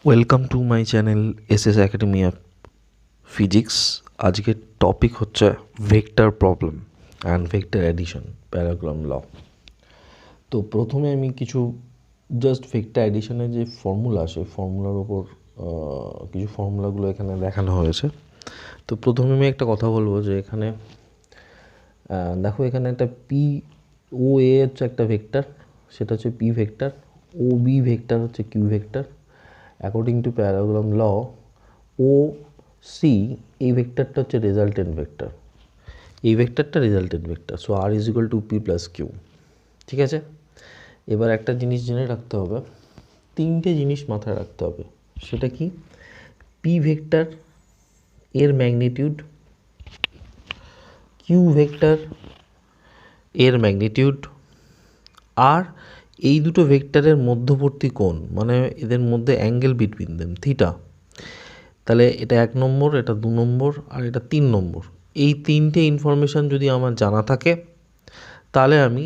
Welcome to my channel SS academy of physics. আজকের topic হচ্ছে vector problem and vector addition parallelogram law. তো প্রথমে আমি কিছু জাস্ট ভেক্টর অ্যাডিশনের যে ফর্মুলা সেই ফর্মুলার ওপর কিছু ফর্মুলাগুলো এখানে দেখানো হয়েছে। তো প্রথমে আমি একটা কথা বলবো যে এখানে দেখো, এখানে একটা পি ও এ হচ্ছে একটা ভেক্টর, সেটা হচ্ছে P vector. O B vector হচ্ছে Q vector. According to parallelogram law, O C এই ভেক্টরটা হচ্ছে রেজাল্টেন্ট ভেক্টর, এই ভেক্টরটা resultant vector. So R is equal to P plus Q. ঠিক আছে, এবার একটা জিনিস জেনে রাখতে হবে, তিনটে জিনিস মাথায় রাখতে হবে। সেটা কি? পি ভেক্টর এর ম্যাগনিটিউড, কিউ ভেক্টর এর ম্যাগনিটিউড, আর এই দুটো ভেক্টরের মধ্যবর্তী কোণ, মানে এদের মধ্যে অ্যাঙ্গেল বিটুইন দেম থিটা। তাহলে এটা 1 নম্বর, এটা 2 নম্বর, আর এটা 3 নম্বর। এই তিনটে ইনফরমেশান যদি আমার জানা থাকে, তাহলে আমি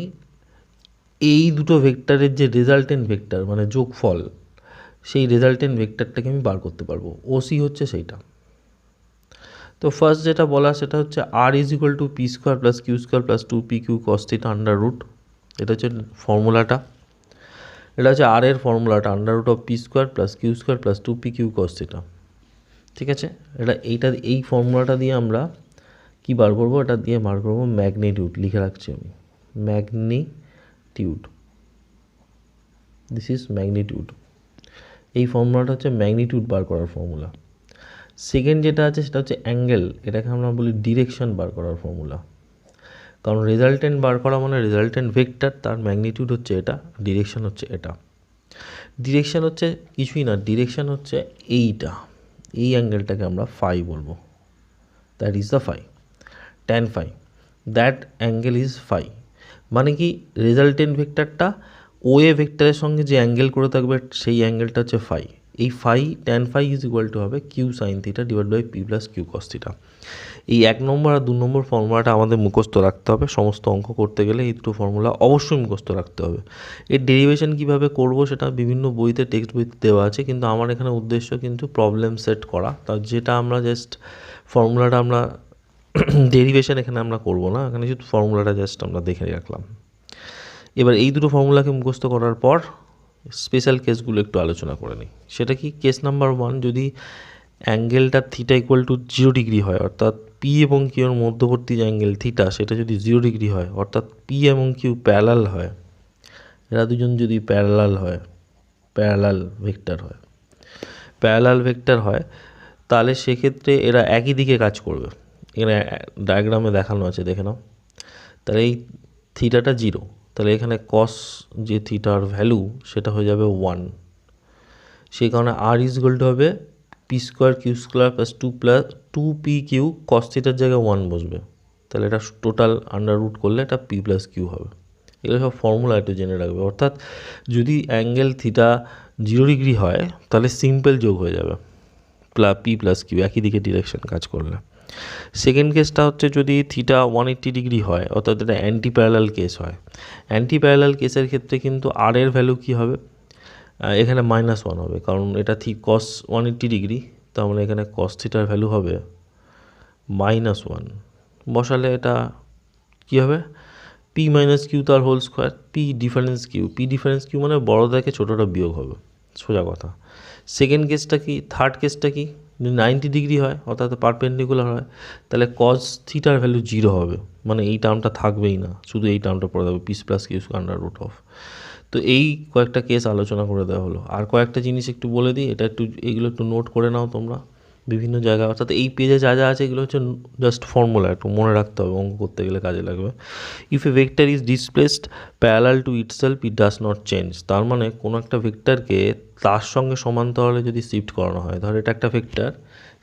এই দুটো ভেক্টরের যে রেজাল্টেন্ট ভেক্টর মানে যোগফল, সেই রেজাল্টেন্ট ভেক্টরটাকে আমি বার করতে পারবো। ওসি হচ্ছে সেইটা। তো ফার্স্ট যেটা বলা সেটা হচ্ছে R is equal to P square plus Q square plus 2p Q cos theta under root. এটা হচ্ছে ফর্মুলাটা, এটা হচ্ছে আর এর ফর্মুলাটা, under root of P square plus Q square plus 2p Q cos theta. ঠিক আছে, এই ফর্মুলাটা দিয়ে আমরা কি বার করবো? এটা দিয়ে বার করবো ম্যাগনিটিউড। লিখে রাখছি আমি, ম্যাগনিটিউড। This is magnitude. এই ফর্মুলাটা হচ্ছে ম্যাগনিটিউড বার করার ফর্মুলা। সেকেন্ড যেটা আছে সেটা হচ্ছে অ্যাঙ্গেল, এটাকে আমরা বলি ডিরেকশন বার করার ফর্মুলা। কারণ রেজাল্টেন্ট বার করা মানে রেজাল্টেন্ট ভেক্টর, তার ম্যাগনিটিউড হচ্ছে এটা, ডিরেকশন হচ্ছে এটা। ডিরেকশন হচ্ছে কিছুই না, ডিরেকশন হচ্ছে এইটা, এই অ্যাঙ্গেলটাকে আমরা ফাই বলবো। That is the phi, tan phi, that angle is phi. মানে কি, রেজাল্টেন্ট ভেক্টরটা ও এ ভেক্টরের সঙ্গে যে অ্যাঙ্গেল করে থাকবে সেই অ্যাঙ্গেলটা হচ্ছে ফাই। এই phi, tan phi is equal to হবে Q sine theta divide by P plus Q cos theta. এই 1 নম্বর আর 2 নম্বর ফর্মুলাটা আমাদের মুখস্থ রাখতে হবে। সমস্ত অঙ্ক করতে গেলে এই দুটো ফর্মুলা অবশ্যই মুখস্থ রাখতে হবে। এর ডেরিভেশন কীভাবে করব সেটা বিভিন্ন বইতে, টেক্সট বইতে দেওয়া আছে, কিন্তু আমার এখানে উদ্দেশ্য কিন্তু প্রবলেম সেট করা। তা যেটা আমরা জাস্ট ফর্মুলাটা আমরা ডেরিভেশন এখানে আমরা করব না, এখানে শুধু ফর্মুলাটা জাস্ট আমরা দেখে রাখলাম। এবার এই দুটো ফর্মুলাকে মুখস্থ করার পর স্পেশাল কেসগুলো একটু আলোচনা করে নিই। সেটা কি? কেস নাম্বার 1, যদি অ্যাঙ্গেলটা থিটা ইকুয়াল টু 0 ডিগ্রি হয়, অর্থাৎ পি এবং কিউর মধ্যবর্তী যে অ্যাঙ্গেল থিটা সেটা যদি 0 ডিগ্রি হয়, অর্থাৎ পি এবং কিউ প্যারালাল হয়, এরা দুজন যদি প্যারালাল হয়, প্যারালাল ভেক্টর হয়, প্যারালাল ভেক্টর হয়, তাহলে সেক্ষেত্রে এরা একই দিকে কাজ করবে। এখানে ডায়াগ্রামে দেখানো আছে, দেখে নাও। তাহলে এই থিটাটা 0, তাহলে এখানে কস যে থিটার ভ্যালু সেটা হয়ে যাবে 1। সেই কারণে আর ইজ ইকুয়াল টু হবে P square Q square plus 2p Q cos থিটার জায়গায় 1 বসবে। তাহলে এটা টোটাল আন্ডার রুট করলে এটা পি প্লাস কিউ হবে। এগুলো সব ফর্মুলা একটু জেনে রাখবে। অর্থাৎ যদি অ্যাঙ্গেল থিটা 0 ডিগ্রি হয় তাহলে সিম্পল যোগ হয়ে যাবে, পি প্লাস কিউ, একই দিকে ডিরেকশন কাজ করলে। সেকেন্ড কেসটা হচ্ছে যদি থিটা 180 ডিগ্রি হয়, অর্থাৎ এটা অ্যান্টি প্যারালাল কেস হয়। অ্যান্টি প্যারালাল কেসের ক্ষেত্রে কিন্তু আর এর ভ্যালু কী হবে? এখানে -1 হবে, কারণ এটা ঠিক কস 180 ডিগ্রি, তাহলে এখানে কস থিটার ভ্যালু হবে -1। বসালে এটা কী হবে? পি মাইনাস কিউ তার whole square, p difference q, p difference q মানে বড় থেকে ছোটোটা বিয়োগ হবে, সোজা কথা। সেকেন্ড কেসটা কি? থার্ড কেসটা কি? যদি 90 ডিগ্রি হয়, অর্থাৎ পারপেন্ডিকুলার হয়, তাহলে কস থিটার ভ্যালু 0 হবে, মানে এই টার্মটা থাকবেই না, শুধু এই টার্মটা পড়ে যাবে, p plus q under root of. তো এই কয়েকটা কেস আলোচনা করে দেওয়া হলো। আর কয়েকটা জিনিস একটু বলে দিই, এটা একটু, এইগুলো একটু নোট করে নাও তোমরা বিভিন্ন জায়গায়। অর্থাৎ এই পেজে যা যা আছে এগুলো হচ্ছে জাস্ট ফর্মুলা, একটু মনে রাখতে হবে, অঙ্ক করতে গেলে কাজে লাগবে। If A vector is displaced parallel to itself it does not change. তার মানে কোনো একটা ভেক্টরকে তার সঙ্গে সমান্তরালে যদি শিফট করানো হয়, ধর এটা একটা ভেক্টর,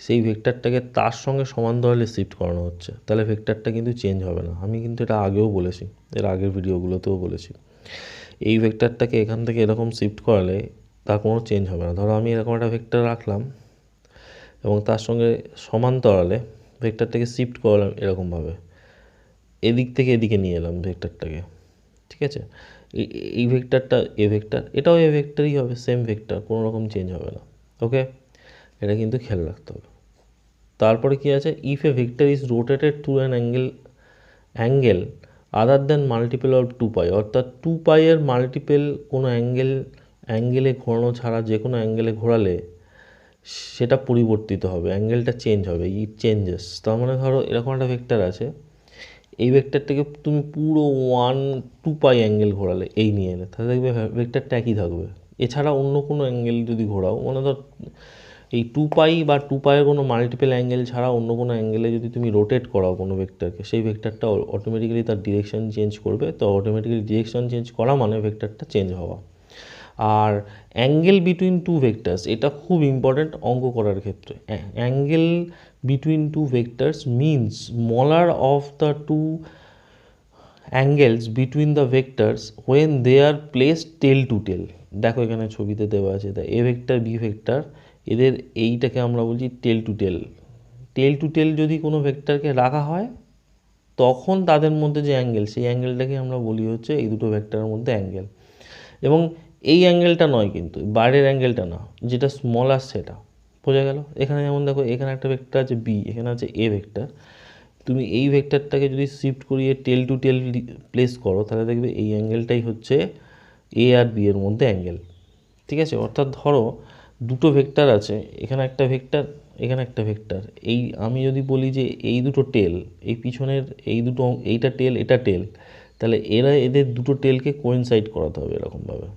সেই ভেক্টরটাকে তার সঙ্গে সমান্তরালে শিফট করানো হচ্ছে, তাহলে ভেক্টরটা কিন্তু চেঞ্জ হবে না। আমি কিন্তু এটা আগেও বলেছি, এর আগের ভিডিওগুলোতেও বলেছি। এই ভেক্টরটাকে এখান থেকে এরকম শিফট করালে তার কোনো চেঞ্জ হবে না। ধরো আমি এরকম একটা ভেক্টর রাখলাম এবং তার সঙ্গে সমান্তরালে ভেক্টরটাকে শিফট করলাম এরকমভাবে, এদিক থেকে এদিকে নিয়ে এলাম ভেক্টরটাকে। ঠিক আছে, এই ভেক্টরটা এ ভেক্টর, এটাও এ ভেক্টরই হবে, সেম ভেক্টর, কোনো রকম চেঞ্জ হবে না। ওকে, এটা কিন্তু খেয়াল রাখতে হবে। তারপরে কি আছে, if A vector is rotated through an angle other than multiple of 2π, অর্থাৎ 2π এর মাল্টিপল কোনো অ্যাঙ্গেলে ঘোরানো ছাড়া যে কোনো অ্যাঙ্গেলে ঘোরালে সেটা পরিবর্তিত হবে, অ্যাঙ্গেলটা চেঞ্জ হবে, ইট চেঞ্জেস। তার মানে ধরো এরকম একটা ভেক্টর আছে, এই ভেক্টরটাকে তুমি পুরো 2π অ্যাঙ্গেল ঘোরালে এই নিয়ে এলে, তাহলে দেখবে ভেক্টরটা একই থাকবে। এছাড়া অন্য কোনো অ্যাঙ্গেল যদি ঘোরাও, মানে ধর এই 2π বা 2π-এর কোনো মাল্টিপল অ্যাঙ্গেল ছাড়া অন্য কোনো অ্যাঙ্গেলে যদি তুমি রোটেট করাও কোনো ভেক্টরকে, সেই ভেক্টরটা অটোমেটিক্যালি তার ডিরেকশন চেঞ্জ করবে। তো অটোমেটিক্যালি ডিরেকশন চেঞ্জ করা মানে ভেক্টরটা চেঞ্জ হওয়া। আর অ্যাঙ্গেল বিটুইন টু ভেক্টরস, এটা খুব ইম্পর্ট্যান্ট অঙ্ক করার ক্ষেত্রে। Angle between two vectors means smaller of the two angles between the vectors when they are place tail to tail. দেখো এখানে ছবিতে দেওয়া আছে, তা এ ভেক্টর বি ভেক্টর, এদের এইটাকে আমরা বলছি টেল টু টেল। টেল টু টেল যদি কোনো ভেক্টরকে রাখা হয়, তখন তাদের মধ্যে যে অ্যাঙ্গেল, সেই অ্যাঙ্গেলটাকে আমরা বলি হচ্ছে এই দুটো ভেক্টরের মধ্যে অ্যাঙ্গেল। এবং এই অ্যাঙ্গেলটা নয় কিন্তু, বাইরের অ্যাঙ্গেলটা না, যেটা স্মলার সেটা। বোঝা গেল? এখানে যেমন দেখো, এখানে একটা ভেক্টর আছে বি, এখানে আছে এ ভেক্টর। তুমি এই ভেক্টরটাকে যদি শিফট করিয়ে টেল টু টেল প্লেস করো, তাহলে দেখবে এই অ্যাঙ্গেলটাই হচ্ছে এ আর বি এর মধ্যে অ্যাঙ্গেল। ঠিক আছে? অর্থাৎ ধরো দুটো ভেক্টর আছে, এখানে একটা ভেক্টর, এখানে একটা ভেক্টর। এই আমি যদি বলি যে এই দুটো টেল, এই পিছনের এই দুটো, এইটা টেল এটা টেল, তাহলে এদের দুটো টেলকে কোয়েনসাইড করাতে হবে এরকমভাবে।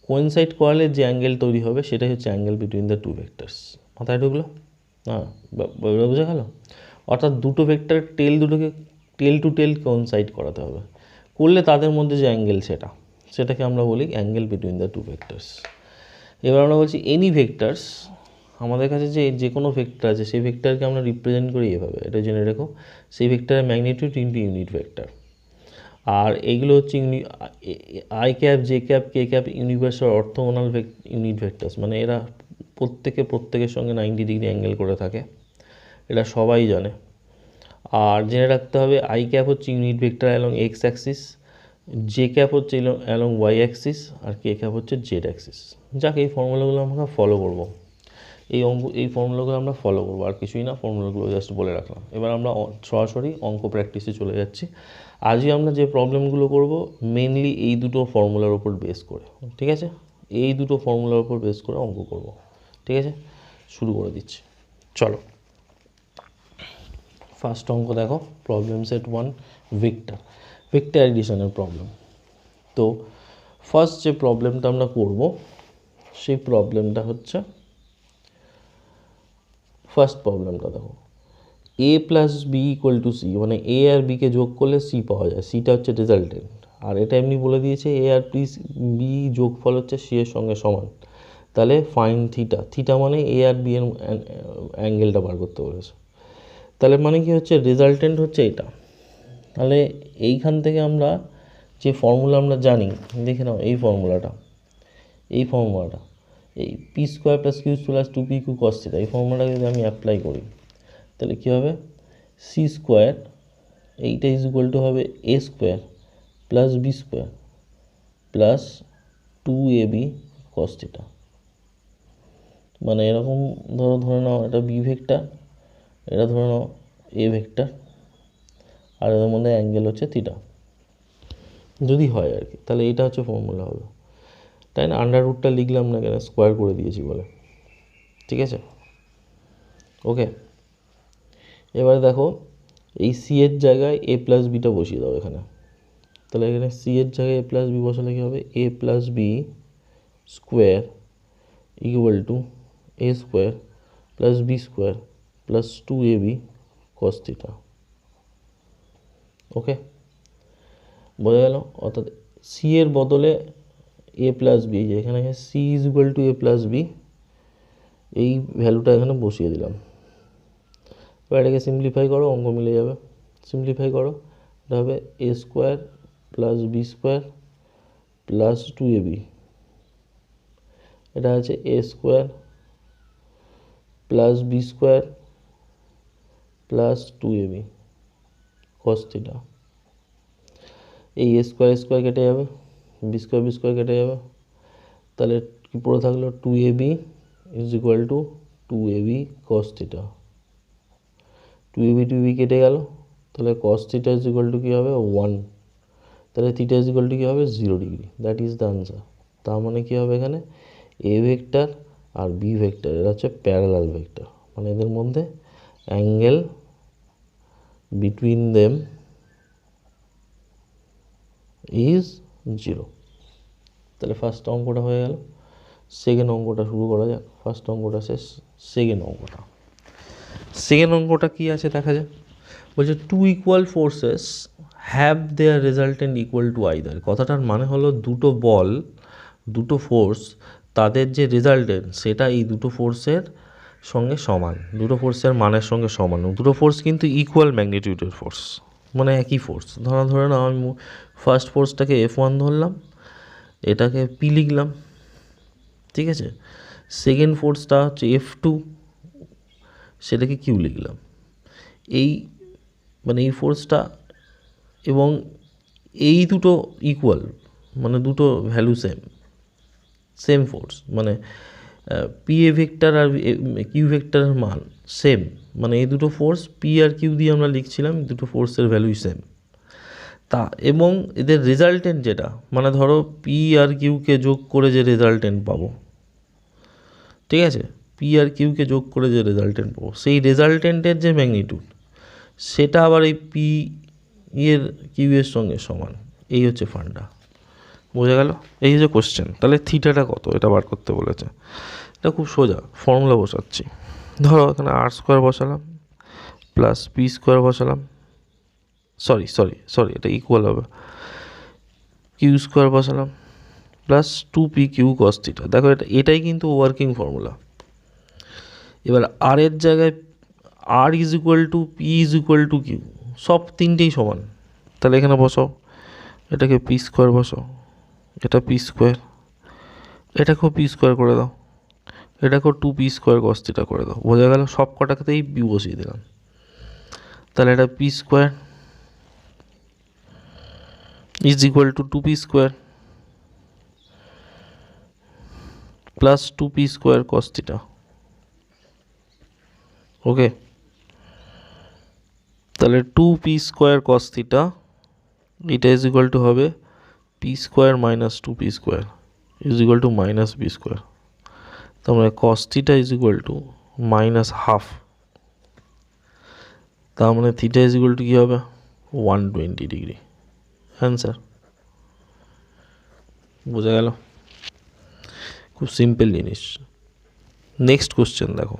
কোয়েনসাইড করালে যে অ্যাঙ্গেল তৈরি হবে সেটাই হচ্ছে angle between the two vectors. মাথায় ঢুকলো? হ্যাঁ, বোঝা গেল? অর্থাৎ দুটো ভেক্টর টেল দুটোকে টেল টু টেল কোয়েনসাইড করাতে হবে, করলে তাদের মধ্যে যে অ্যাঙ্গেল সেটাকে আমরা বলি angle between the two vectors. এবার আমরা বলছি এনি ভেক্টরস, আমাদের কাছে যে কোনো ভেক্টর আছে সেই ভেক্টরকে আমরা রিপ্রেজেন্ট করি এভাবে, এটা জেনে রেখো, সেই ভেক্টরের ম্যাগনিটিউড ইনটু ইউনিট ভেক্টর। আর এইগুলো হচ্ছে I cap, J cap, K cap universal orthogonal unit vectors, মানে এরা প্রত্যেকের সঙ্গে 90 ডিগ্রি অ্যাঙ্গেল করে থাকে, এটা সবাই জানে। আর জেনে রাখতে হবে আই ক্যাপ হচ্ছে unit vector along x Axis, J cap হচ্ছে অ্যালং ওয়াই অ্যাক্সিস, আর কে ক্যাপ হচ্ছে জেড অ্যাক্সিস। যাক, এই ফর্মুলাগুলো আমরা ফলো করব, এই ফর্মুলাগুলো আমরা ফলো করবো, আর কিছুই না, ফর্মুলাগুলো জাস্ট বলে রাখলাম। এবার আমরা সরাসরি অঙ্ক প্র্যাকটিসে চলে যাচ্ছি। আজই আমরা যে প্রবলেমগুলো করব মেনলি এই দুটো ফর্মুলার উপর বেস করে, ঠিক আছে? এই দুটো ফর্মুলার উপর বেস করে অঙ্ক করব, ঠিক আছে? শুরু করে দিচ্ছি, চলো। ফার্স্ট অঙ্ক দেখো, প্রবলেম সেট 1, ভেক্টর এডিশনের প্রবলেম। তো ফার্স্ট যে প্রবলেমটা আমরা করব সেই প্রবলেমটা হচ্ছে, ফার্স্ট প্রবলেমটা দেখো, A plus B equal to C, মানে এ আর বিকে যোগ করলে সি পাওয়া যায়, সিটা হচ্ছে রেজাল্টেন্ট। আর এটা এমনি বলে দিয়েছে এ আর বি যোগফল হচ্ছে সি এর সঙ্গে সমান, তাহলে ফাইন থিটা মানে এ আর বি এর অ্যাঙ্গেলটা বার করতে বলেছে। তাহলে মানে কি হচ্ছে, রেজাল্টেন্ট হচ্ছে এটা। তাহলে এইখান থেকে আমরা যে ফর্মুলা আমরা জানি, দেখে নাও এই ফর্মুলাটা, এই P square plus Q plus 2p Q cos theta, এই ফর্মুলাটাকে যদি আমি অ্যাপ্লাই করি, তাহলে কী হবে, সি স্কোয়ার এইটা ইজ ইকুয়াল টু হবে A square plus B square plus 2ab cos theta. মানে এরকম ধরে নাও এটা বি ভেক্টর, এটা ধরে নাও এ ভেক্টর, আর এর মধ্যে অ্যাঙ্গেল হচ্ছে থিটা, যদি হয় আর কি, তাহলে এটা হচ্ছে ফর্মুলা হবে, তাই না? আন্ডার রুটটা লিখলাম না, কেন স্কোয়ার করে দিয়েছি বলে, ঠিক আছে? ওকে, এবারে দেখো এই সি এর জায়গায় এ প্লাস বিটা বসিয়ে দাও এখানে, তাহলে এখানে সি এর জায়গায় এ প্লাস বি বসালে কী হবে, A plus B square equal to A square plus B square plus 2ab cos theta. Okay, বোঝা গেল? অর্থাৎ সি এর বদলে এ প্লাস বি, যেখানে C is equal to A plus B, এই ভ্যালুটা এখানে বসিয়ে দিলাম। এবার এটাকে সিম্পলিফাই করো, অঙ্ক মিলে যাবে। সিম্পলিফাই করো, এটা হবে A square plus B square plus 2ab, এটা আছে A square plus B square plus 2ab cos theta. এই এ স্কোয়ার কেটে যাবে, বি স্কোয়ার কেটে যাবে, তাহলে কি পড়ে থাকলো 2ab is equal to 2ab cos theta. 2ab কেটে গেল, তাহলে cos theta is equal to কী হবে 1, তাহলে থিটা ইজ ইকুয়াল টু কী হবে 0 degree. That is the answer. তার মানে কী হবে এখানে এ ভেক্টর আর বি ভেক্টর এরা হচ্ছে প্যারালাল ভেক্টর, মানে এদের মধ্যে অ্যাঙ্গেল বিটুইন দেম ইজ 0। তাহলে ফার্স্ট অঙ্কটা হয়ে গেল। সেকেন্ড অঙ্কটা শুরু করা যাক। ফার্স্ট অঙ্কটা শেষ, সেকেন্ড অঙ্কটা। সেকেন্ড অঙ্কটা কী আছে দেখা যাক। বলছে two equal forces have their resultant equal to either. কথাটার মানে হলো দুটো বল, দুটো ফোর্স, তাদের যে রেজাল্টেন্ট সেটা এই দুটো ফোর্সের সঙ্গে সমান, দুটো ফোর্সের মানের সঙ্গে সমান। দুটো ফোর্স কিন্তু ইকুয়াল ম্যাগনিটিউডের ফোর্স, মানে একই ফোর্স। ধরে নাও আমি ফার্স্ট ফোর্সটাকে F1 ধরলাম, এটাকে P লিখলাম, ঠিক আছে। সেকেন্ড ফোর্সটা হচ্ছে F2, সেটাকে Q লিখলাম। এই মানে এই ফোর্সটা এবং এই দুটো ইকুয়াল, মানে দুটো ভ্যালু সেম ফোর্স, মানে পি এ ভেক্টর আর কিউ ভেক্টরের মান সেম, মানে এই দুটো ফোর্স পি আর কিউ দিয়ে আমরা লিখছিলাম, দুটো ফোর্সের ভ্যালুই সেম। তা এবং এদের রেজাল্টেন্ট যেটা, মানে ধরো পি আর কিউকে যোগ করে যে রেজাল্টেন্ট পাবো, ঠিক আছে, পি আর কিউকে যোগ করে যে রেজাল্টেন্ট পাবো, সেই রেজাল্টেন্টের যে ম্যাগনিটিউড সেটা আবার এই পি এর কিউ এর সঙ্গে সমান। এই হচ্ছে ফান্ডা, বোঝা গেল? এই হচ্ছে কোশ্চেন। তাহলে থিটাটা কত এটা বার করতে বলেছে। এটা খুব সোজা, ফর্মুলা বসাচ্ছি। ধরো এখানে আর স্কোয়ার বসালাম প্লাস পি স্কোয়ার বসালাম, সরি এটা ইকুয়াল হবে, কিউ স্কোয়ার বসালাম plus 2p Q cos theta. দেখো এটাই কিন্তু ওয়ার্কিং ফর্মুলা। এবার আর এর জায়গায় R is equal to P is equal to Q, সব তিনটেই সমান। তাহলে এখানে বসাও, এটাকে পি স্কোয়ার বসাও, এটা পি স্কোয়ার, এটাকেও পি স্কোয়ার করে দাও, এটাকেও 2p স্কোয়ার কস থিটা করে দাও। বোঝা গেল? সব কটাকেতেই পি বসিয়ে দিলাম। তাহলে এটা P square is equal to 2p square plus 2p square cos theta. Okay, তাহলে 2p স্কোয়ার কস থিটা এটা ইজ ইকুয়াল টু হবে P square minus 2p square is equal to minus B square. তার মানে cos theta is equal to minus half. তার মানে theta is equal to কী হবে 120 degree. Answer. বোঝা গেল? খুব সিম্পল জিনিস। নেক্সট কোশ্চেন দেখো,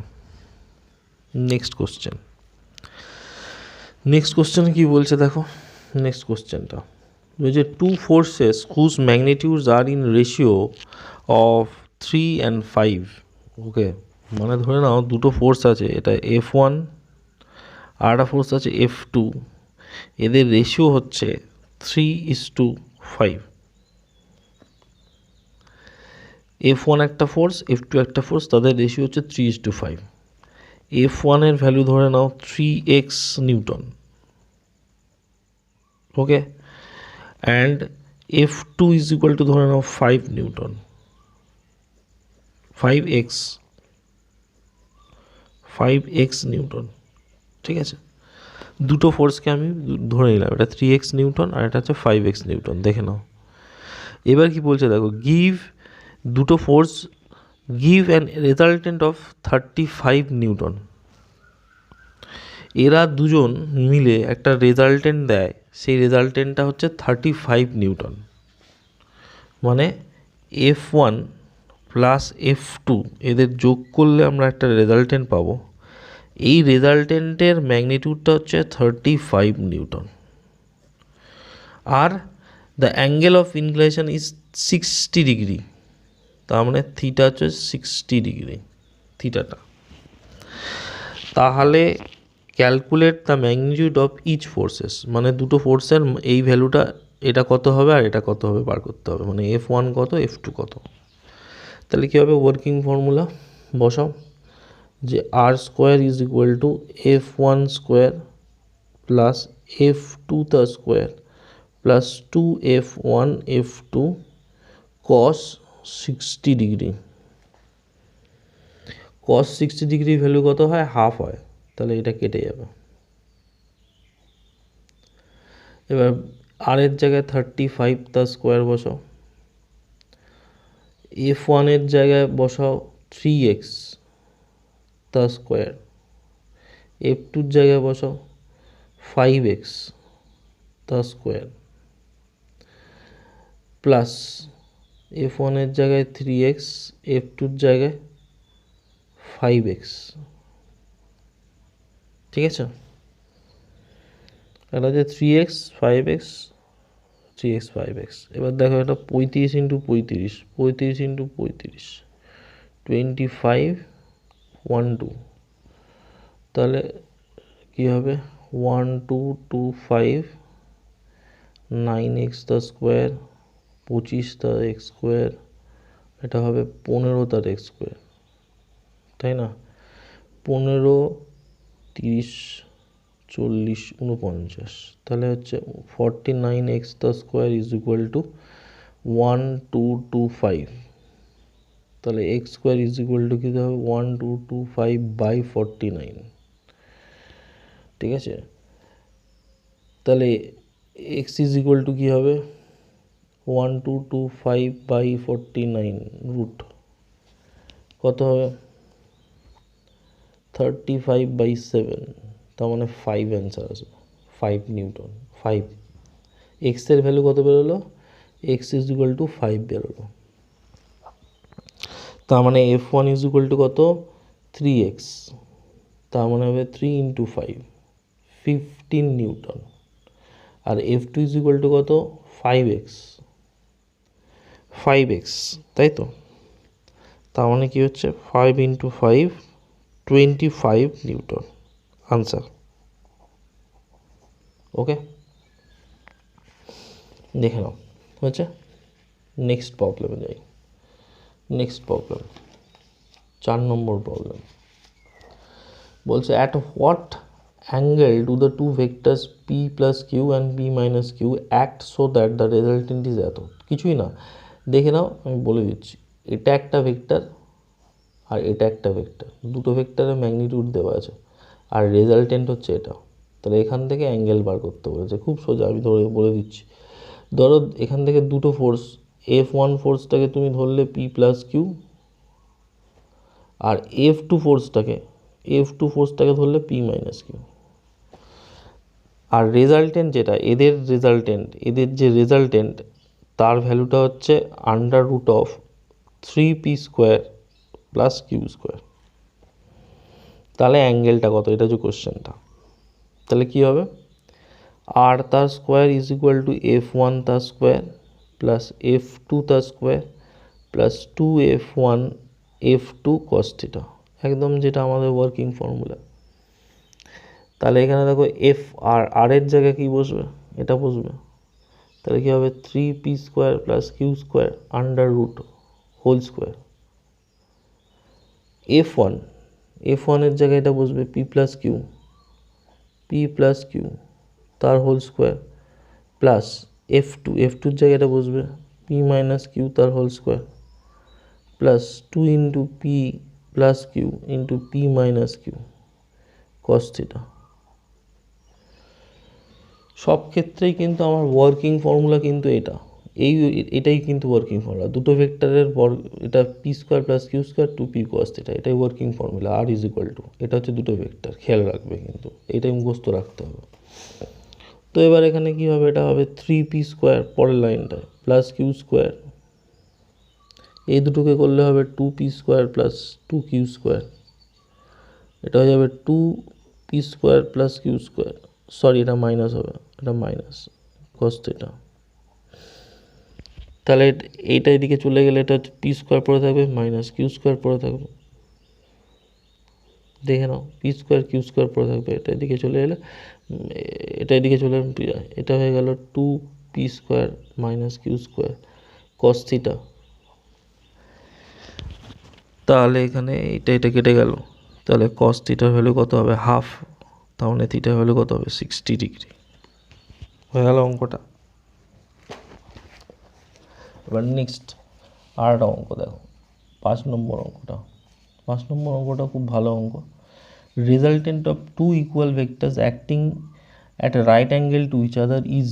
নেক্সট কোশ্চেন কী বলছে দেখো। নেক্সট কোশ্চেনটা বলছে two forces whose magnitudes are in ratio of 3 and 5। ওকে, মানে ধরে নাও দুটো ফোর্স আছে, এটা F1 আর একটা ফোর্স আছে F2, এদের রেশিও হচ্ছে 3:5। F1 একটা ফোর্স, F2 একটা ফোর্স, তাদের রেশিও হচ্ছে 3:5। F1 এর ভ্যালু ধরে নাও 3x Newton, okay, and F2 is equal two ধরে নাও 5 নিউটন, 5x নিউটন, ঠিক আছে। দুটো ফোর্সকে আমি ধরে নিলাম, এটা 3x নিউটন আর এটা হচ্ছে 5x নিউটন। দেখে নাও এবার কি বলছে দেখো, দুটো force give an resultant of 35 Newton. এরা দুজন মিলে একটা রেজাল্টেন্ট দেয়, সেই রেজাল্টেন্টটা হচ্ছে 35 নিউটন। মানে F1 প্লাস F2 এদের যোগ করলে আমরা একটা রেজাল্টেন্ট পাবো। এই রেজাল্টেন্টের ম্যাগনিটিউডটা হচ্ছে 35 নিউটন। আর the angle of inclination is 60 degree. তার মানে থিটা হচ্ছে 60 ডিগ্রি থিটাটা। তাহলে calculate the magnitude of each forces, মানে দুটো ফোর্সের এই ভ্যালুটা, এটা কত হবে আর এটা কত হবে বার করতে হবে, মানে F1 কত F2 কত। তাহলে কী হবে, ওয়ার্কিং ফর্মুলা বসাও, যে R square is equal to F1 square plus F2 the square plus 2F1 F2 cos 60 degree. cos 60 degree value কত হয়, হাফ হয়, তাহলে এটা কেটে যাবে। এবার আর এর জায়গায় 35 তার স্কোয়ার বসাও, f1 এর জায়গায় বসাও 3x তার স্কোয়ার, f2 জায়গায় বসাও 5x তার স্কোয়ার, প্লাস f1 এর জায়গায় 3x, f2 জায়গায় 5x। ঠিক আছে, এটা হচ্ছে 3x 5x 3x 5x। এবার দেখো এটা 35 ইন্টু 35, 35 ইন্টু 35 25 1 2, তাহলে কী হবে 1 2 2 5 9x তার স্কোয়ার 25 তার এক্স স্কোয়ার, এটা হবে 15 তার এক্স স্কোয়ার, তাই না? 15 30 40 49, তাহলে হচ্ছে 49x তার স্কোয়ার ইজ ইকুয়াল টু 1225, তাহলে X square is equal to কী হবে 1225 বাই 49। ঠিক আছে, তাহলে এক্স ইজ ইকুয়াল টু কী হবে 1225 বাই 49 রুট কত হবে 35 বাই 7, তার মানে 5 অ্যান্সার আসবে, 5 নিউটন। 5 এক্সের ভ্যালু কত বেরোলো, এক্স ইজ ইকুয়াল টু 5 বেরোলো, তার মানে f1 ইজ ইকুয়াল টু কত 3x, তার মানে হবে 3 ইন্টু 5 15 নিউটন, আর f2 ইজ ইকুয়াল টু কত 5x, তাই তো? তার মানে কি হচ্ছে 5 ইন্টু 5 25 নিউটন আনসার। ওকে, দেখে নাও হচ্ছে। নেক্সট প্রবলেমে যাই। নেক্সট প্রবলেম 4 নম্বর প্রবলেম বলছে at what angle do the two vectors p plus q and p minus q act so that the resultant is এত। কিছুই না, দেখে নাও, আমি বলে দিচ্ছি। এটা একটা ভেক্টর আর এটা একটা ভেক্টর, দুটো ভেক্টরের ম্যাগনিটিউড দেওয়া আছে আর রেজাল্টেন্ট হচ্ছে এটা। তাহলে এখান থেকে অ্যাঙ্গেল বার করতে বলেছে, খুব সোজা, আমি ধরে বলে দিচ্ছি। ধরো এখান থেকে দুটো ফোর্স, F1 ফোর্সটাকে তুমি ধরলে পি প্লাস কিউ, আর F2 ফোর্সটাকে ধরলে পি মাইনাস কিউ। আর রেজাল্টেন্ট যেটা এদের যে রেজাল্টেন্ট তার ভ্যালুটা হচ্ছে under root of 3p square plus Q square. তাহলে অ্যাঙ্গেলটা কত, এটা হচ্ছে কোশ্চেনটা। তাহলে কী হবে, আর তার square is equal to f1 তার স্কোয়ার প্লাস f2 তার square plus 2f1 f2 cos theta, একদম যেটা আমাদের ওয়ার্কিং ফর্মুলা। তাহলে এখানে দেখো এফ আর এর জায়গায় কী বসবে, এটা বসবে। তাহলে কী হবে 3p square plus Q square under root whole square. f1 এর জায়গায় এটা বসবে p প্লাস কিউ তার হোল স্কোয়ার প্লাস f2 জায়গায় এটা বসবে p মাইনাস কিউ তার whole square plus 2 into p plus q into p minus q cos theta. সব ক্ষেত্রেই কিন্তু আমার ওয়ার্কিং ফর্মুলা কিন্তু এটাই কিন্তু ওয়ার্কিং ফর্মুলা। দুটো ভেক্টরের এটা P square plus Q square 2p cos theta, এটাই working formula. R is equal to, এটা হচ্ছে দুটো ভেক্টর, খেয়াল রাখবে কিন্তু, এটাই মুখস্থ রাখতে হবে। তো এবার এখানে কী হবে, এটা হবে 3p স্কোয়ার পরের লাইনটা প্লাস কিউ স্কোয়ার, এই দুটোকে করলে হবে 2p square plus 2q square, এটা হয়ে যাবে 2p square plus Q square, sorry এটা মাইনাস হবে, এটা মাইনাস cos থিটা। তাহলে এইটা এদিকে চলে গেলে এটা পি স্কোয়ার পড়ে থাকবে মাইনাস কিউ স্কোয়ার পড়ে থাকবে, দেখে নাও পি স্কোয়ার কিউ স্কোয়ার পড়ে থাকবে। এটা এদিকে চলে এলে এটা এদিকে চলে, এটা হয়ে গেল 2p square minus q square cos theta. তাহলে এখানে এটা কেটে গেল, তাহলে cos থিটার ভ্যালু কত হবে হাফ, তাহলে থিটার ভ্যালু কত হবে 60 ডিগ্রি। হয়ে গেল অঙ্কটা। এবার নেক্সট আর একটা অঙ্ক দেখো, 5 নম্বর অঙ্কটা। 5 নম্বর অঙ্কটা খুব ভালো অঙ্ক। Resultant of two equal vectors acting at a right angle to each other is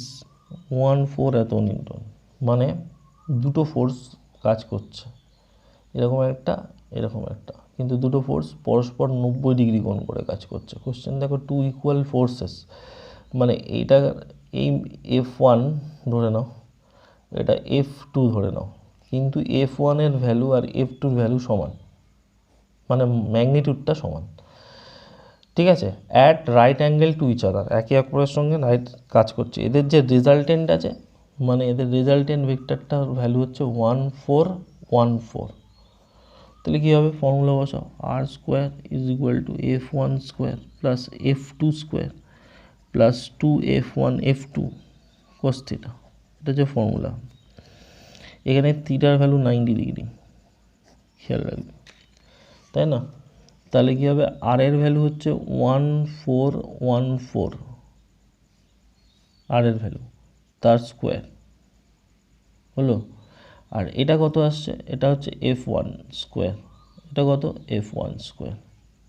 1/4 এত নিউটন। মানে দুটো ফোর্স কাজ করছে, এরকম একটা এরকম একটা, কিন্তু দুটো ফোর্স পরস্পর 90 ডিগ্রি কোণ করে কাজ করছে। কোশ্চেন দেখো টু ইকুয়াল ফোর্সেস, মানে এইটা এই F1 ধরে নাও, এটা F2 ধরে নাও, কিন্তু F1 এর ভ্যালু আর F2 এর ভ্যালু সমান, মানে ম্যাগনিটিউডটা সমান, ঠিক আছে। At right angle to each other, একে অপরের সঙ্গে রাইট কাজ করছে। এদের যে রেজাল্টেন্ট আছে, মানে এদের রেজাল্টেন্ট ভেক্টরটার ভ্যালু হচ্ছে 1/4 তাহলে কী হবে, ফর্মুলা বসাও, R square is equal to F1 square plus F2 square plus 2F1 F2 cos theta, এটা হচ্ছে ফর্মুলা। এখানে থিটার ভ্যালু 90 ডিগ্রি, খেয়াল রাখবে, তাই না? তাহলে কী হবে, আর এর ভ্যালু হচ্ছে 1414, আর এর ভ্যালু তার স্কোয়ার হলো। আর এটা কত আসছে, এটা হচ্ছে F1 স্কোয়ার, এটা কত F1 স্কোয়ার,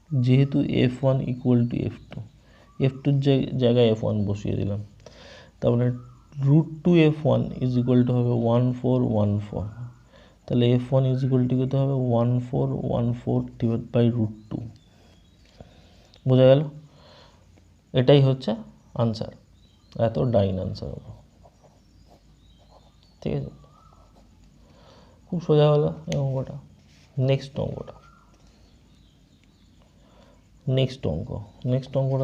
যেহেতু F1 equal to F2, F2 জায়গায় F1 বসিয়ে দিলাম, তারপরে √2F1 ইজ ইকুয়াল টু হবে 1414, তাহলে F1 ইজ ইকুয়াল টু কত হবে 1414 ডিভাইড বাই √2, বোঝা গেল? এটাই হচ্ছে আনসার, এত ডাইন আনসার হলো, ঠিক আছে, খুব সোজা হলো এই অঙ্কটা। নেক্সট অঙ্কটা